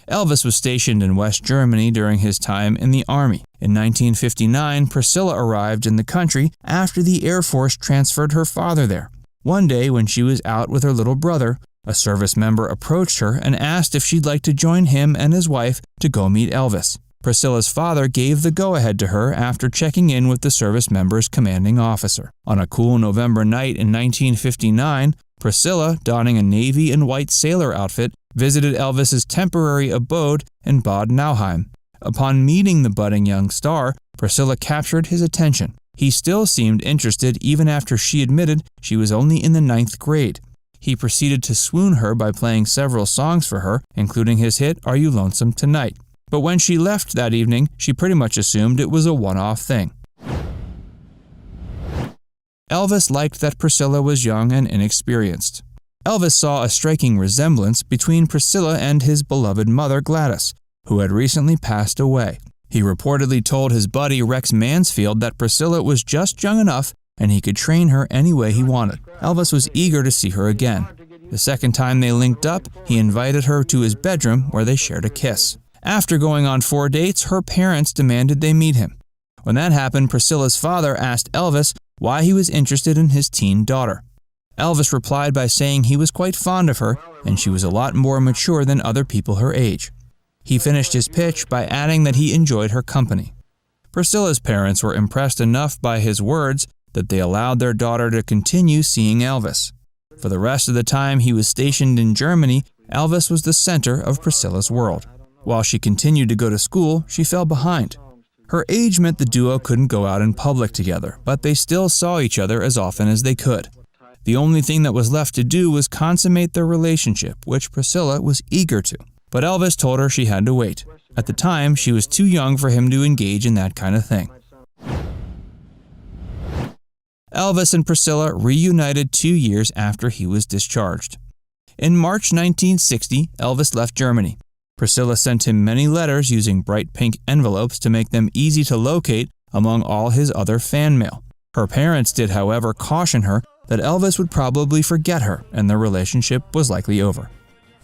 Elvis was stationed in West Germany during his time in the Army. In 1959, Priscilla arrived in the country after the Air Force transferred her father there. One day when she was out with her little brother, a service member approached her and asked if she'd like to join him and his wife to go meet Elvis. Priscilla's father gave the go-ahead to her after checking in with the service member's commanding officer. On a cool November night in 1959, Priscilla, donning a navy and white sailor outfit, visited Elvis's temporary abode in Bad Nauheim. Upon meeting the budding young star, Priscilla captured his attention. He still seemed interested even after she admitted she was only in the 9th grade. He proceeded to swoon her by playing several songs for her, including his hit, Are You Lonesome Tonight? But when she left that evening, she pretty much assumed it was a one-off thing. Elvis liked that Priscilla was young and inexperienced. Elvis saw a striking resemblance between Priscilla and his beloved mother Gladys, who had recently passed away. He reportedly told his buddy Rex Mansfield that Priscilla was just young enough and he could train her any way he wanted. Elvis was eager to see her again. The second time they linked up, he invited her to his bedroom where they shared a kiss. After going on 4 dates, her parents demanded they meet him. When that happened, Priscilla's father asked Elvis why he was interested in his teen daughter. Elvis replied by saying he was quite fond of her and she was a lot more mature than other people her age. He finished his pitch by adding that he enjoyed her company. Priscilla's parents were impressed enough by his words that they allowed their daughter to continue seeing Elvis. For the rest of the time he was stationed in Germany, Elvis was the center of Priscilla's world. While she continued to go to school, she fell behind. Her age meant the duo couldn't go out in public together, but they still saw each other as often as they could. The only thing that was left to do was consummate their relationship, which Priscilla was eager to. But Elvis told her she had to wait. At the time, she was too young for him to engage in that kind of thing. Elvis and Priscilla reunited 2 years after he was discharged. In March 1960, Elvis left Germany. Priscilla sent him many letters using bright pink envelopes to make them easy to locate among all his other fan mail. Her parents did, however, caution her that Elvis would probably forget her and their relationship was likely over.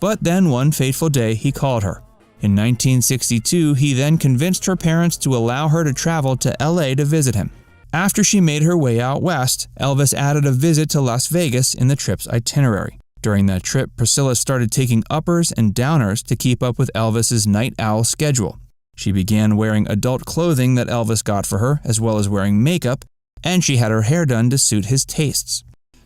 But then one fateful day, he called her. In 1962, he then convinced her parents to allow her to travel to LA to visit him. After she made her way out west, Elvis added a visit to Las Vegas in the trip's itinerary. During that trip, Priscilla started taking uppers and downers to keep up with Elvis's night owl schedule. She began wearing adult clothing that Elvis got for her, as well as wearing makeup, and she had her hair done to suit his tastes.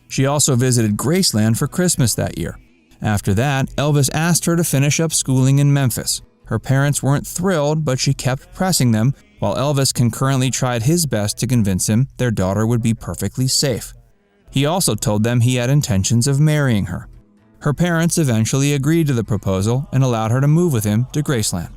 She also visited Graceland for Christmas that year. After that, Elvis asked her to finish up schooling in Memphis. Her parents weren't thrilled, but she kept pressing them, while Elvis concurrently tried his best to convince him their daughter would be perfectly safe. He also told them he had intentions of marrying her. Her parents eventually agreed to the proposal and allowed her to move with him to Graceland.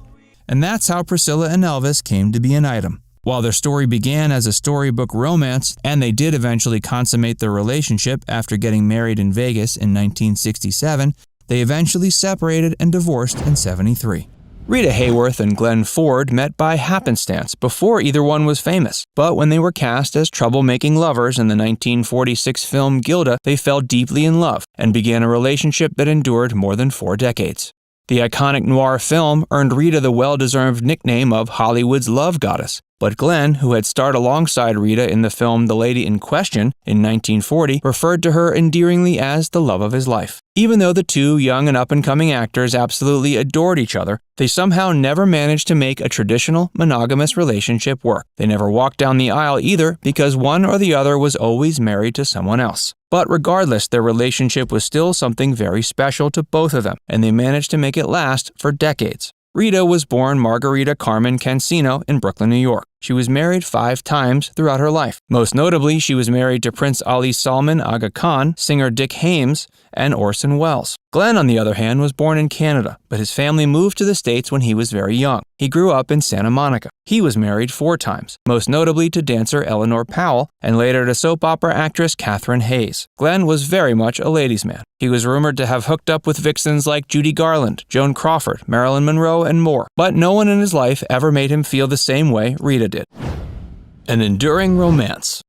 And that's how Priscilla and Elvis came to be an item. While their story began as a storybook romance, and they did eventually consummate their relationship after getting married in Vegas in 1967, they eventually separated and divorced in 1973. Rita Hayworth and Glenn Ford met by happenstance before either one was famous, but when they were cast as troublemaking lovers in the 1946 film Gilda, they fell deeply in love and began a relationship that endured more than 4 decades. The iconic noir film earned Rita the well-deserved nickname of Hollywood's love goddess, But Glenn, who had starred alongside Rita in the film The Lady in Question in 1940, referred to her endearingly as the love of his life. Even though the two young and up-and-coming actors absolutely adored each other, they somehow never managed to make a traditional monogamous relationship work. They never walked down the aisle either, because one or the other was always married to someone else. But regardless, their relationship was still something very special to both of them, and they managed to make it last for decades. Rita was born Margarita Carmen Cancino in Brooklyn, New York. She was married 5 times throughout her life. Most notably, she was married to Prince Ali Salman Aga Khan, singer Dick Haymes, and Orson Welles. Glenn, on the other hand, was born in Canada, but his family moved to the States when he was very young. He grew up in Santa Monica. He was married 4 times, most notably to dancer Eleanor Powell, and later to soap opera actress Catherine Hayes. Glenn was very much a ladies' man. He was rumored to have hooked up with vixens like Judy Garland, Joan Crawford, Marilyn Monroe, and more. But no one in his life ever made him feel the same way Rita did. An enduring romance.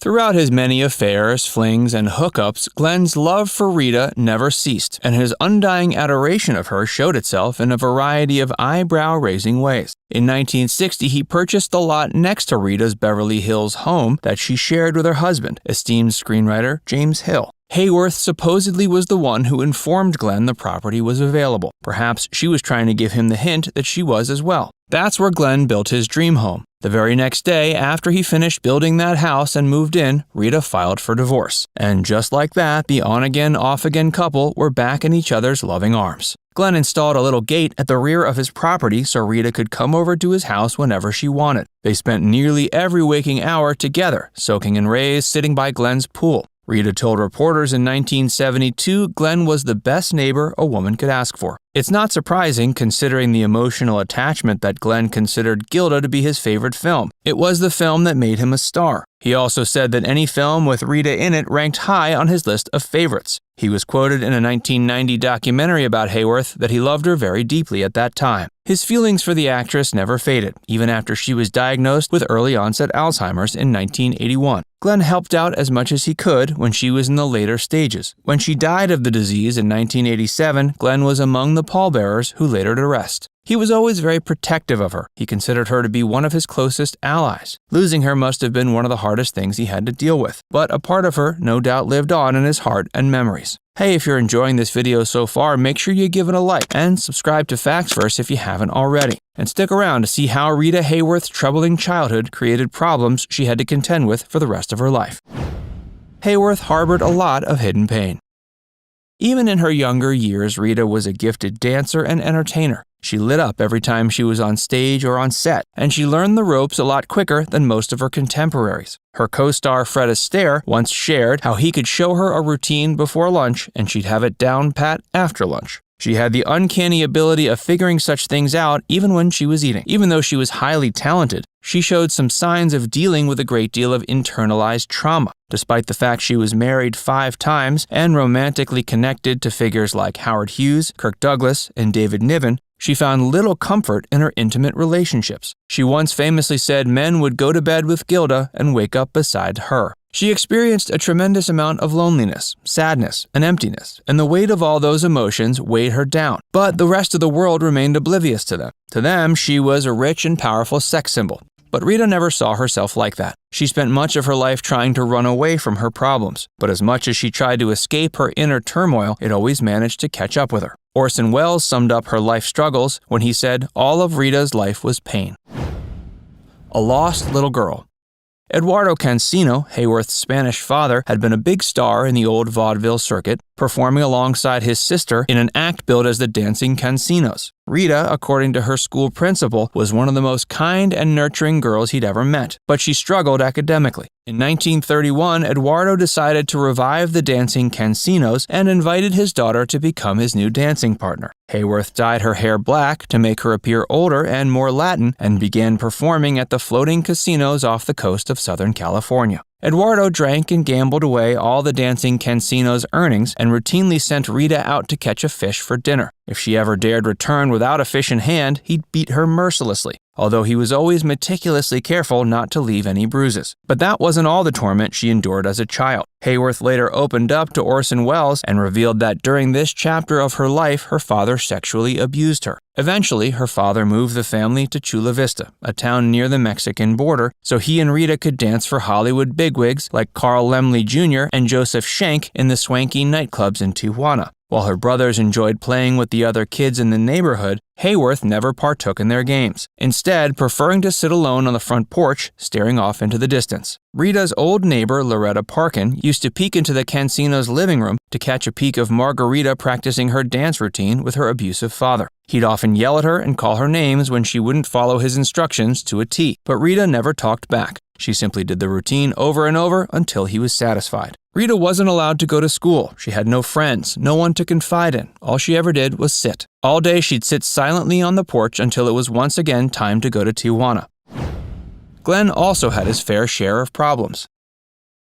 Throughout his many affairs, flings, and hookups, Glenn's love for Rita never ceased, and his undying adoration of her showed itself in a variety of eyebrow-raising ways. In 1960, he purchased the lot next to Rita's Beverly Hills home that she shared with her husband, esteemed screenwriter James Hill. Hayworth supposedly was the one who informed Glenn the property was available. Perhaps she was trying to give him the hint that she was as well. That's where Glenn built his dream home. The very next day, after he finished building that house and moved in, Rita filed for divorce. And just like that, the on-again, off-again couple were back in each other's loving arms. Glenn installed a little gate at the rear of his property so Rita could come over to his house whenever she wanted. They spent nearly every waking hour together, soaking in rays, sitting by Glenn's pool. Rita told reporters in 1972 Glenn was the best neighbor a woman could ask for. It's not surprising considering the emotional attachment that Glenn considered Gilda to be his favorite film. It was the film that made him a star. He also said that any film with Rita in it ranked high on his list of favorites. He was quoted in a 1990 documentary about Hayworth that he loved her very deeply at that time. His feelings for the actress never faded, even after she was diagnosed with early-onset Alzheimer's in 1981. Glenn helped out as much as he could when she was in the later stages. When she died of the disease in 1987, Glenn was among the pallbearers who laid her to rest. He was always very protective of her. He considered her to be one of his closest allies. Losing her must have been one of the hardest things he had to deal with, but a part of her no doubt lived on in his heart and memories. Hey, if you're enjoying this video so far, make sure you give it a like and subscribe to Factsverse if you haven't already. And stick around to see how Rita Hayworth's troubling childhood created problems she had to contend with for the rest of her life. Hayworth harbored a lot of hidden pain. Even in her younger years, Rita was a gifted dancer and entertainer. She lit up every time she was on stage or on set, and she learned the ropes a lot quicker than most of her contemporaries. Her co-star Fred Astaire once shared how he could show her a routine before lunch and she'd have it down pat after lunch. She had the uncanny ability of figuring such things out even when she was eating. Even though she was highly talented, she showed some signs of dealing with a great deal of internalized trauma. Despite the fact she was married 5 times and romantically connected to figures like Howard Hughes, Kirk Douglas, and David Niven, she found little comfort in her intimate relationships. She once famously said men would go to bed with Gilda and wake up beside her. She experienced a tremendous amount of loneliness, sadness, and emptiness, and the weight of all those emotions weighed her down. But the rest of the world remained oblivious to them. To them, she was a rich and powerful sex symbol. But Rita never saw herself like that. She spent much of her life trying to run away from her problems, but as much as she tried to escape her inner turmoil, it always managed to catch up with her. Orson Welles summed up her life struggles when he said, "All of Rita's life was pain." A lost little girl. Eduardo Cancino, Hayworth's Spanish father, had been a big star in the old vaudeville circuit, performing alongside his sister in an act billed as the Dancing Cancinos. Rita, according to her school principal, was one of the most kind and nurturing girls he'd ever met, but she struggled academically. In 1931, Eduardo decided to revive the Dancing Cancinos and invited his daughter to become his new dancing partner. Hayworth dyed her hair black to make her appear older and more Latin and began performing at the floating casinos off the coast of Southern California. Eduardo drank and gambled away all the Dancing Cancinos' earnings and routinely sent Rita out to catch a fish for dinner. If she ever dared return without a fish in hand, he'd beat her mercilessly, although he was always meticulously careful not to leave any bruises. But that wasn't all the torment she endured as a child. Hayworth later opened up to Orson Welles and revealed that during this chapter of her life, her father sexually abused her. Eventually, her father moved the family to Chula Vista, a town near the Mexican border, so he and Rita could dance for Hollywood bigwigs like Carl Laemmle Jr. and Joseph Schenck in the swanky nightclubs in Tijuana. While her brothers enjoyed playing with the other kids in the neighborhood, Hayworth never partook in their games, instead preferring to sit alone on the front porch, staring off into the distance. Rita's old neighbor, Loretta Parkin, used to peek into the Cancino's living room to catch a peek of Margarita practicing her dance routine with her abusive father. He'd often yell at her and call her names when she wouldn't follow his instructions to a T, but Rita never talked back. She simply did the routine over and over until he was satisfied. Rita wasn't allowed to go to school. She had no friends, no one to confide in. All she ever did was sit. All day she'd sit silently on the porch until it was once again time to go to Tijuana. Glenn also had his fair share of problems.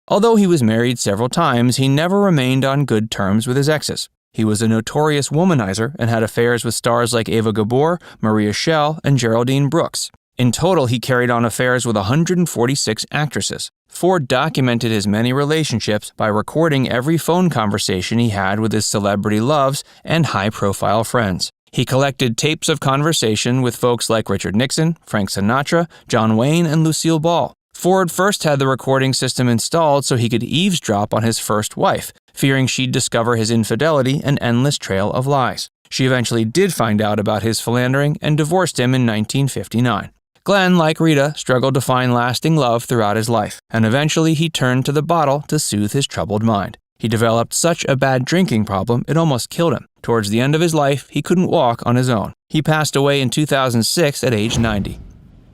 Although he was married several times, he never remained on good terms with his exes. He was a notorious womanizer and had affairs with stars like Ava Gabor, Maria Schell, and Geraldine Brooks. In total, he carried on affairs with 146 actresses. Ford documented his many relationships by recording every phone conversation he had with his celebrity loves and high-profile friends. He collected tapes of conversation with folks like Richard Nixon, Frank Sinatra, John Wayne, and Lucille Ball. Ford first had the recording system installed so he could eavesdrop on his first wife, fearing she'd discover his infidelity and endless trail of lies. She eventually did find out about his philandering and divorced him in 1959. Glenn, like Rita, struggled to find lasting love throughout his life, and eventually he turned to the bottle to soothe his troubled mind. He developed such a bad drinking problem it almost killed him. Towards the end of his life, he couldn't walk on his own. He passed away in 2006 at age 90.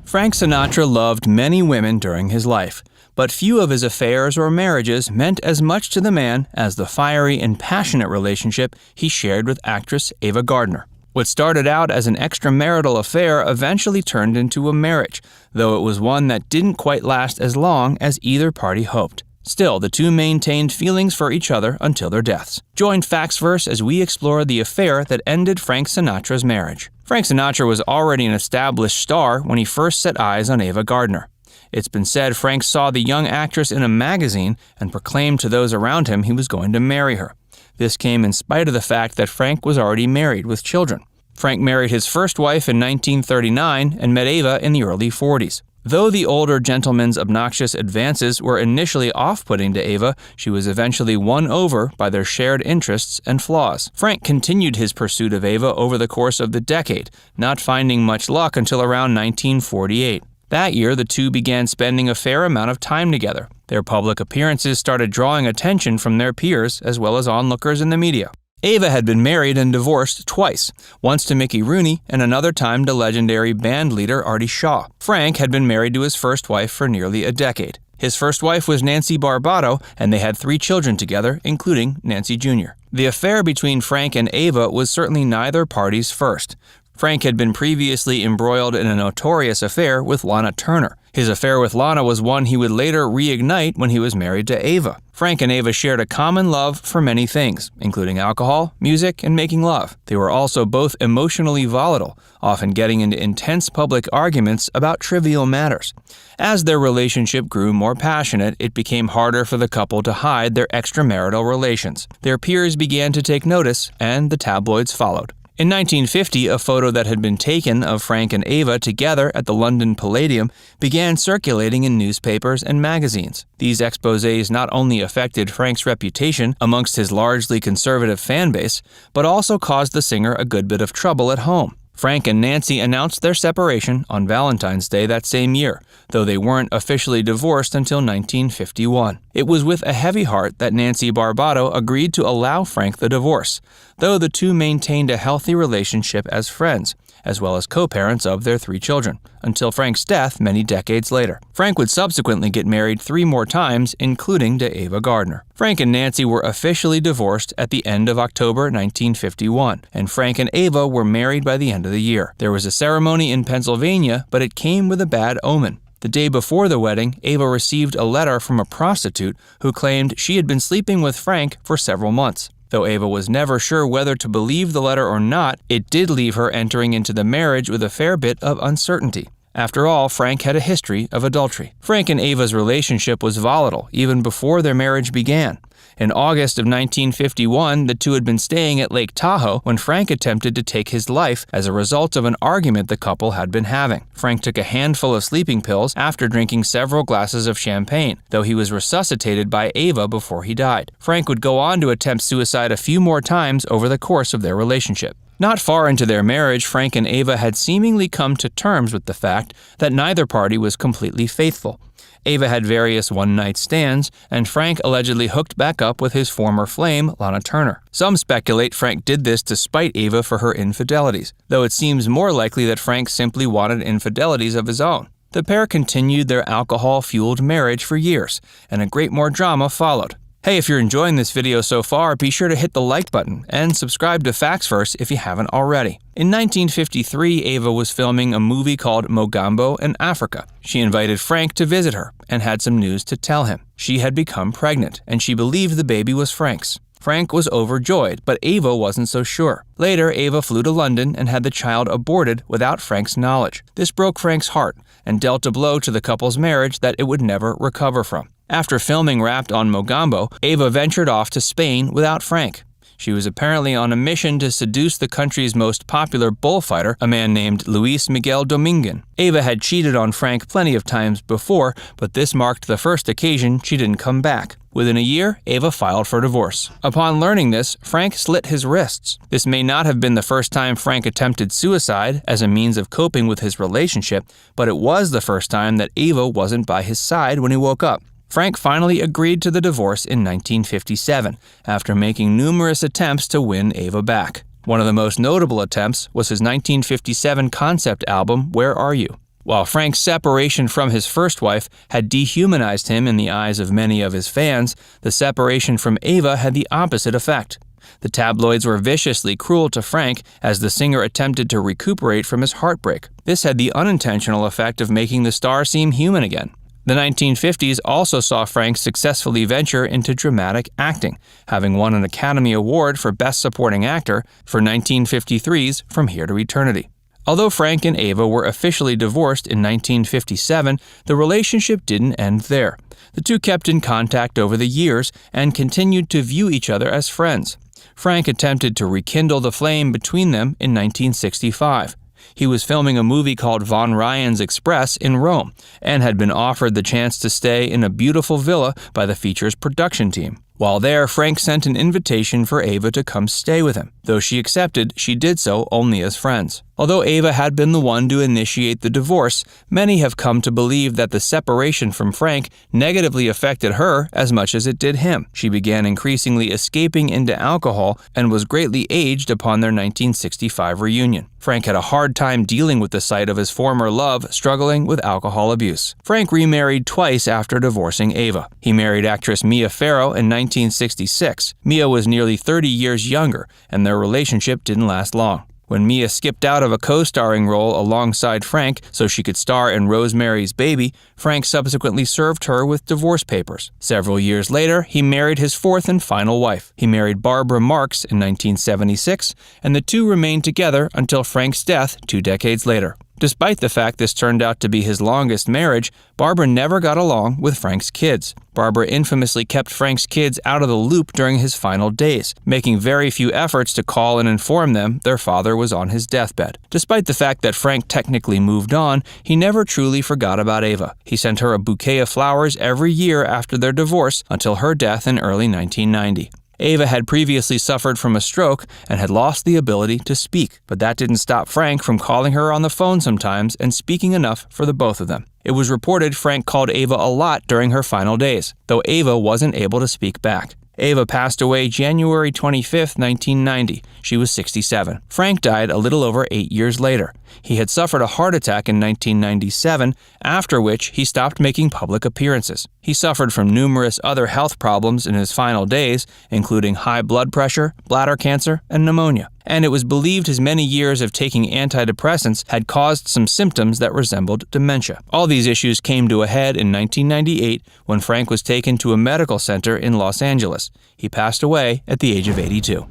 Frank Sinatra loved many women during his life, but few of his affairs or marriages meant as much to the man as the fiery and passionate relationship he shared with actress Ava Gardner. What started out as an extramarital affair eventually turned into a marriage, though it was one that didn't quite last as long as either party hoped. Still, the two maintained feelings for each other until their deaths. Join Factsverse as we explore the affair that ended Frank Sinatra's marriage. Frank Sinatra was already an established star when he first set eyes on Ava Gardner. It's been said Frank saw the young actress in a magazine and proclaimed to those around him he was going to marry her. This came in spite of the fact that Frank was already married with children. Frank married his first wife in 1939 and met Ava in the early 40s. Though the older gentleman's obnoxious advances were initially off-putting to Ava, she was eventually won over by their shared interests and flaws. Frank continued his pursuit of Ava over the course of the decade, not finding much luck until around 1948. That year, the two began spending a fair amount of time together. Their public appearances started drawing attention from their peers as well as onlookers in the media. Ava had been married and divorced twice, once to Mickey Rooney and another time to legendary band leader Artie Shaw. Frank had been married to his first wife for nearly a decade. His first wife was Nancy Barbato, and they had 3 children together, including Nancy Jr. The affair between Frank and Ava was certainly neither party's first. Frank had been previously embroiled in a notorious affair with Lana Turner. His affair with Lana was one he would later reignite when he was married to Ava. Frank and Ava shared a common love for many things, including alcohol, music, and making love. They were also both emotionally volatile, often getting into intense public arguments about trivial matters. As their relationship grew more passionate, it became harder for the couple to hide their extramarital relations. Their peers began to take notice, and the tabloids followed. In 1950, a photo that had been taken of Frank and Ava together at the London Palladium began circulating in newspapers and magazines. These exposés not only affected Frank's reputation amongst his largely conservative fan base, but also caused the singer a good bit of trouble at home. Frank and Nancy announced their separation on Valentine's Day that same year, though they weren't officially divorced until 1951. It was with a heavy heart that Nancy Barbato agreed to allow Frank the divorce, though the two maintained a healthy relationship as friends, as well as co-parents of their 3 children, until Frank's death many decades later. Frank would subsequently get married 3 more times, including to Ava Gardner. Frank and Nancy were officially divorced at the end of October 1951, and Frank and Ava were married by the end of the year. There was a ceremony in Pennsylvania, but it came with a bad omen. The day before the wedding, Ava received a letter from a prostitute who claimed she had been sleeping with Frank for several months. Though Ava was never sure whether to believe the letter or not, it did leave her entering into the marriage with a fair bit of uncertainty. After all, Frank had a history of adultery. Frank and Ava's relationship was volatile even before their marriage began. In August of 1951, the two had been staying at Lake Tahoe when Frank attempted to take his life as a result of an argument the couple had been having. Frank took a handful of sleeping pills after drinking several glasses of champagne, though he was resuscitated by Ava before he died. Frank would go on to attempt suicide a few more times over the course of their relationship. Not far into their marriage, Frank and Ava had seemingly come to terms with the fact that neither party was completely faithful. Ava had various one-night stands, and Frank allegedly hooked back up with his former flame, Lana Turner. Some speculate Frank did this to spite Ava for her infidelities, though it seems more likely that Frank simply wanted infidelities of his own. The pair continued their alcohol-fueled marriage for years, and a great more drama followed. Hey, if you're enjoying this video so far, be sure to hit the like button and subscribe to Facts First if you haven't already. In 1953, Ava was filming a movie called Mogambo in Africa. She invited Frank to visit her and had some news to tell him. She had become pregnant, and she believed the baby was Frank's. Frank was overjoyed, but Ava wasn't so sure. Later, Ava flew to London and had the child aborted without Frank's knowledge. This broke Frank's heart and dealt a blow to the couple's marriage that it would never recover from. After filming wrapped on Mogambo, Ava ventured off to Spain without Frank. She was apparently on a mission to seduce the country's most popular bullfighter, a man named Luis Miguel Dominguez. Ava had cheated on Frank plenty of times before, but this marked the first occasion she didn't come back. Within a year, Ava filed for divorce. Upon learning this, Frank slit his wrists. This may not have been the first time Frank attempted suicide as a means of coping with his relationship, but it was the first time that Ava wasn't by his side when he woke up. Frank finally agreed to the divorce in 1957, after making numerous attempts to win Ava back. One of the most notable attempts was his 1957 concept album, Where Are You? While Frank's separation from his first wife had dehumanized him in the eyes of many of his fans, the separation from Ava had the opposite effect. The tabloids were viciously cruel to Frank as the singer attempted to recuperate from his heartbreak. This had the unintentional effect of making the star seem human again. The 1950s also saw Frank successfully venture into dramatic acting, having won an Academy Award for Best Supporting Actor for 1953's From Here to Eternity. Although Frank and Ava were officially divorced in 1957, the relationship didn't end there. The two kept in contact over the years and continued to view each other as friends. Frank attempted to rekindle the flame between them in 1965. He was filming a movie called Von Ryan's Express in Rome and had been offered the chance to stay in a beautiful villa by the feature's production team. While there, Frank sent an invitation for Ava to come stay with him. Though she accepted, she did so only as friends. Although Ava had been the one to initiate the divorce, many have come to believe that the separation from Frank negatively affected her as much as it did him. She began increasingly escaping into alcohol and was greatly aged upon their 1965 reunion. Frank had a hard time dealing with the sight of his former love struggling with alcohol abuse. Frank remarried twice after divorcing Ava. He married actress Mia Farrow in 1966. Mia was nearly 30 years younger, and their relationship didn't last long. When Mia skipped out of a co-starring role alongside Frank so she could star in Rosemary's Baby, Frank subsequently served her with divorce papers. Several years later, he married his fourth and final wife. He married Barbara Marx in 1976, and the two remained together until Frank's death 2 decades later. Despite the fact this turned out to be his longest marriage, Barbara never got along with Frank's kids. Barbara infamously kept Frank's kids out of the loop during his final days, making very few efforts to call and inform them their father was on his deathbed. Despite the fact that Frank technically moved on, he never truly forgot about Ava. He sent her a bouquet of flowers every year after their divorce until her death in early 1990. Ava had previously suffered from a stroke and had lost the ability to speak, but that didn't stop Frank from calling her on the phone sometimes and speaking enough for the both of them. It was reported Frank called Ava a lot during her final days, though Ava wasn't able to speak back. Ava passed away January 25, 1990. She was 67. Frank died a little over 8 years later. He had suffered a heart attack in 1997, after which he stopped making public appearances. He suffered from numerous other health problems in his final days, including high blood pressure, bladder cancer, and pneumonia. And it was believed his many years of taking antidepressants had caused some symptoms that resembled dementia. All these issues came to a head in 1998 when Frank was taken to a medical center in Los Angeles. He passed away at the age of 82.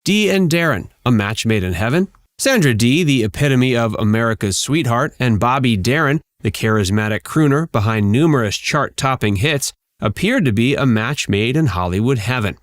Dee and Darin, a match made in heaven? Sandra Dee, the epitome of America's sweetheart, and Bobby Darin, the charismatic crooner behind numerous chart-topping hits, appeared to be a match made in Hollywood heaven.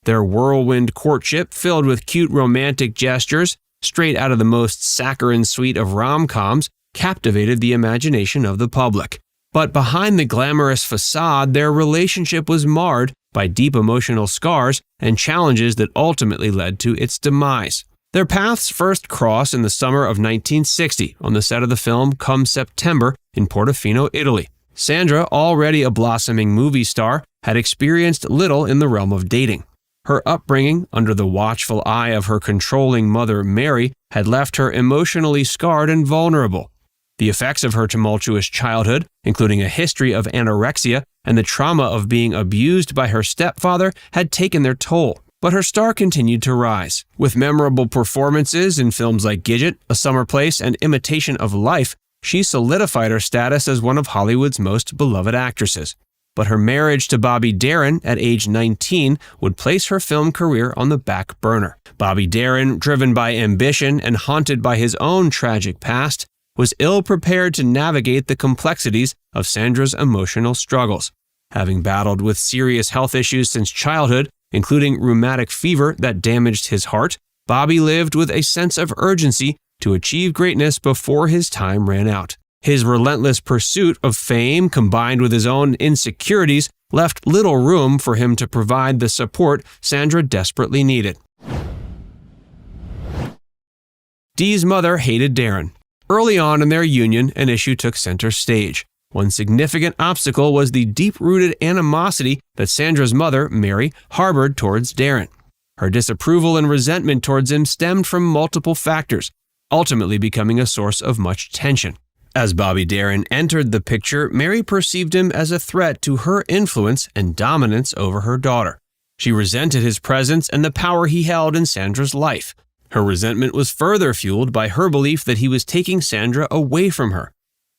Their whirlwind courtship, filled with cute romantic gestures, straight out of the most saccharine suite of rom-coms, captivated the imagination of the public. But behind the glamorous facade, their relationship was marred by deep emotional scars and challenges that ultimately led to its demise. Their paths first crossed in the summer of 1960 on the set of the film Come September in Portofino, Italy. Sandra, already a blossoming movie star, had experienced little in the realm of dating. Her upbringing, under the watchful eye of her controlling mother, Mary, had left her emotionally scarred and vulnerable. The effects of her tumultuous childhood, including a history of anorexia and the trauma of being abused by her stepfather, had taken their toll. But her star continued to rise. With memorable performances in films like Gidget, A Summer Place, and Imitation of Life, she solidified her status as one of Hollywood's most beloved actresses. But her marriage to Bobby Darin at age 19 would place her film career on the back burner. Bobby Darin, driven by ambition and haunted by his own tragic past, was ill-prepared to navigate the complexities of Sandra's emotional struggles. Having battled with serious health issues since childhood, including rheumatic fever that damaged his heart, Bobby lived with a sense of urgency to achieve greatness before his time ran out. His relentless pursuit of fame, combined with his own insecurities, left little room for him to provide the support Sandra desperately needed. Dee's mother hated Darin. Early on in their union, an issue took center stage. One significant obstacle was the deep-rooted animosity that Sandra's mother, Mary, harbored towards Darin. Her disapproval and resentment towards him stemmed from multiple factors, ultimately becoming a source of much tension. As Bobby Darin entered the picture, Mary perceived him as a threat to her influence and dominance over her daughter. She resented his presence and the power he held in Sandra's life. Her resentment was further fueled by her belief that he was taking Sandra away from her.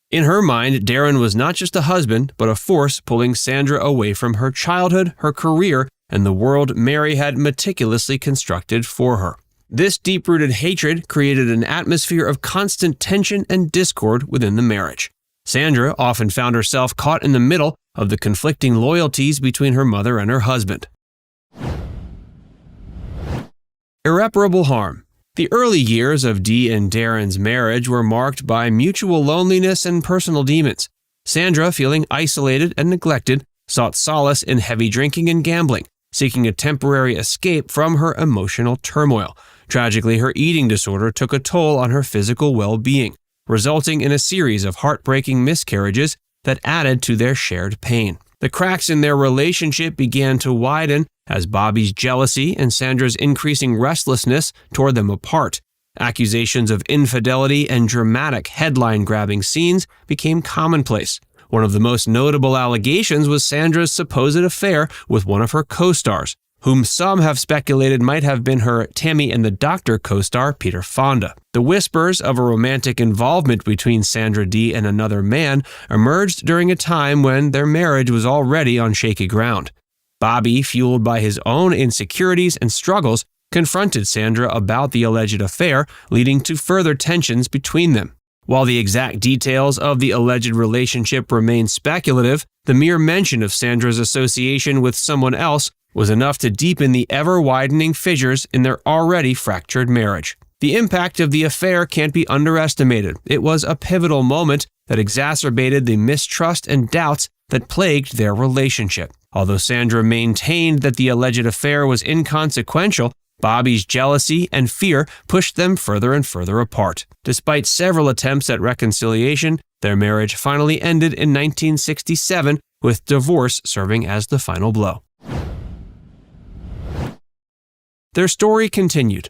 In her mind, Darin was not just a husband, but a force pulling Sandra away from her childhood, her career, and the world Mary had meticulously constructed for her. This deep-rooted hatred created an atmosphere of constant tension and discord within the marriage. Sandra often found herself caught in the middle of the conflicting loyalties between her mother and her husband. Irreparable harm. The early years of Dee and Darin's marriage were marked by mutual loneliness and personal demons. Sandra, feeling isolated and neglected, sought solace in heavy drinking and gambling, seeking a temporary escape from her emotional turmoil. Tragically, her eating disorder took a toll on her physical well-being, resulting in a series of heartbreaking miscarriages that added to their shared pain. The cracks in their relationship began to widen as Bobby's jealousy and Sandra's increasing restlessness tore them apart. Accusations of infidelity and dramatic headline-grabbing scenes became commonplace. One of the most notable allegations was Sandra's supposed affair with one of her co-stars, whom some have speculated might have been her Tammy and the Doctor co-star Peter Fonda. The whispers of a romantic involvement between Sandra Dee and another man emerged during a time when their marriage was already on shaky ground. Bobby, fueled by his own insecurities and struggles, confronted Sandra about the alleged affair, leading to further tensions between them. While the exact details of the alleged relationship remain speculative, the mere mention of Sandra's association with someone else was enough to deepen the ever-widening fissures in their already fractured marriage. The impact of the affair can't be underestimated. It was a pivotal moment that exacerbated the mistrust and doubts that plagued their relationship. Although Sandra maintained that the alleged affair was inconsequential, Bobby's jealousy and fear pushed them further and further apart. Despite several attempts at reconciliation, their marriage finally ended in 1967, with divorce serving as the final blow. Their story continued.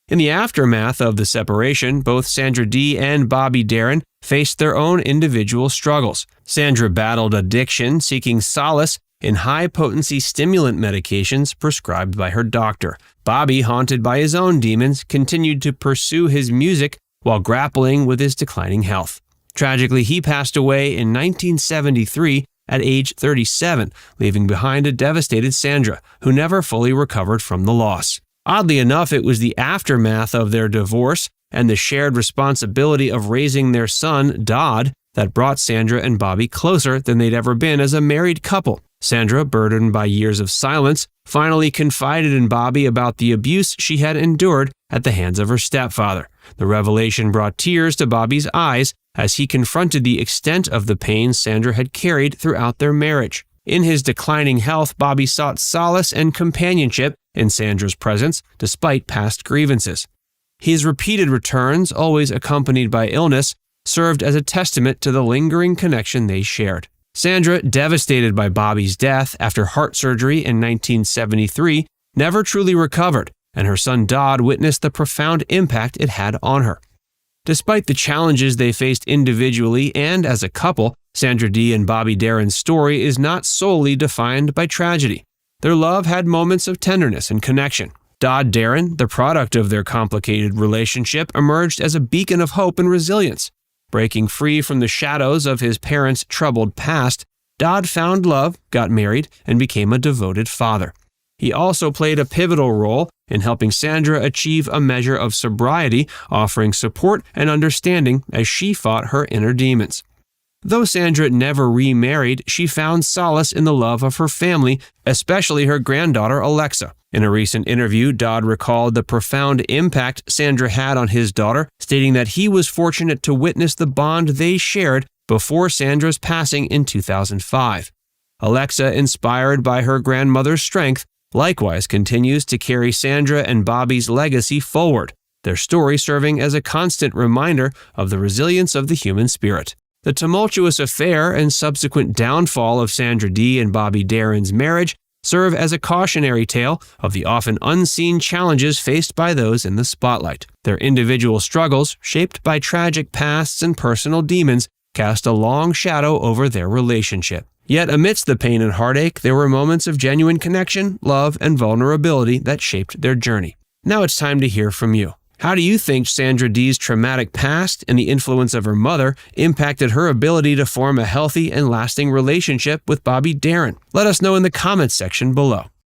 In the aftermath of the separation, both Sandra Dee and Bobby Darin faced their own individual struggles. Sandra battled addiction, seeking solace in high-potency stimulant medications prescribed by her doctor. Bobby, haunted by his own demons, continued to pursue his music while grappling with his declining health. Tragically, he passed away in 1973 at age 37, leaving behind a devastated Sandra, who never fully recovered from the loss. Oddly enough, it was the aftermath of their divorce and the shared responsibility of raising their son, Dodd, that brought Sandra and Bobby closer than they'd ever been as a married couple. Sandra, burdened by years of silence, finally confided in Bobby about the abuse she had endured at the hands of her stepfather. The revelation brought tears to Bobby's eyes as he confronted the extent of the pain Sandra had carried throughout their marriage. In his declining health, Bobby sought solace and companionship in Sandra's presence, despite past grievances. His repeated returns, always accompanied by illness, served as a testament to the lingering connection they shared. Sandra, devastated by Bobby's death after heart surgery in 1973, never truly recovered, and her son Dodd witnessed the profound impact it had on her. Despite the challenges they faced individually and as a couple, Sandra Dee and Bobby Darin's story is not solely defined by tragedy. Their love had moments of tenderness and connection. Dodd Darin, the product of their complicated relationship, emerged as a beacon of hope and resilience. Breaking free from the shadows of his parents' troubled past, Dodd found love, got married, and became a devoted father. He also played a pivotal role in helping Sandra achieve a measure of sobriety, offering support and understanding as she fought her inner demons. Though Sandra never remarried, she found solace in the love of her family, especially her granddaughter Alexa. In a recent interview, Dodd recalled the profound impact Sandra had on his daughter, stating that he was fortunate to witness the bond they shared before Sandra's passing in 2005. Alexa, inspired by her grandmother's strength, likewise continues to carry Sandra and Bobby's legacy forward, their story serving as a constant reminder of the resilience of the human spirit. The tumultuous affair and subsequent downfall of Sandra Dee and Bobby Darin's marriage serve as a cautionary tale of the often unseen challenges faced by those in the spotlight. Their individual struggles, shaped by tragic pasts and personal demons, cast a long shadow over their relationship. Yet amidst the pain and heartache, there were moments of genuine connection, love, and vulnerability that shaped their journey. Now it's time to hear from you. How do you think Sandra Dee's traumatic past and the influence of her mother impacted her ability to form a healthy and lasting relationship with Bobby Darin? Let us know in the comments section below.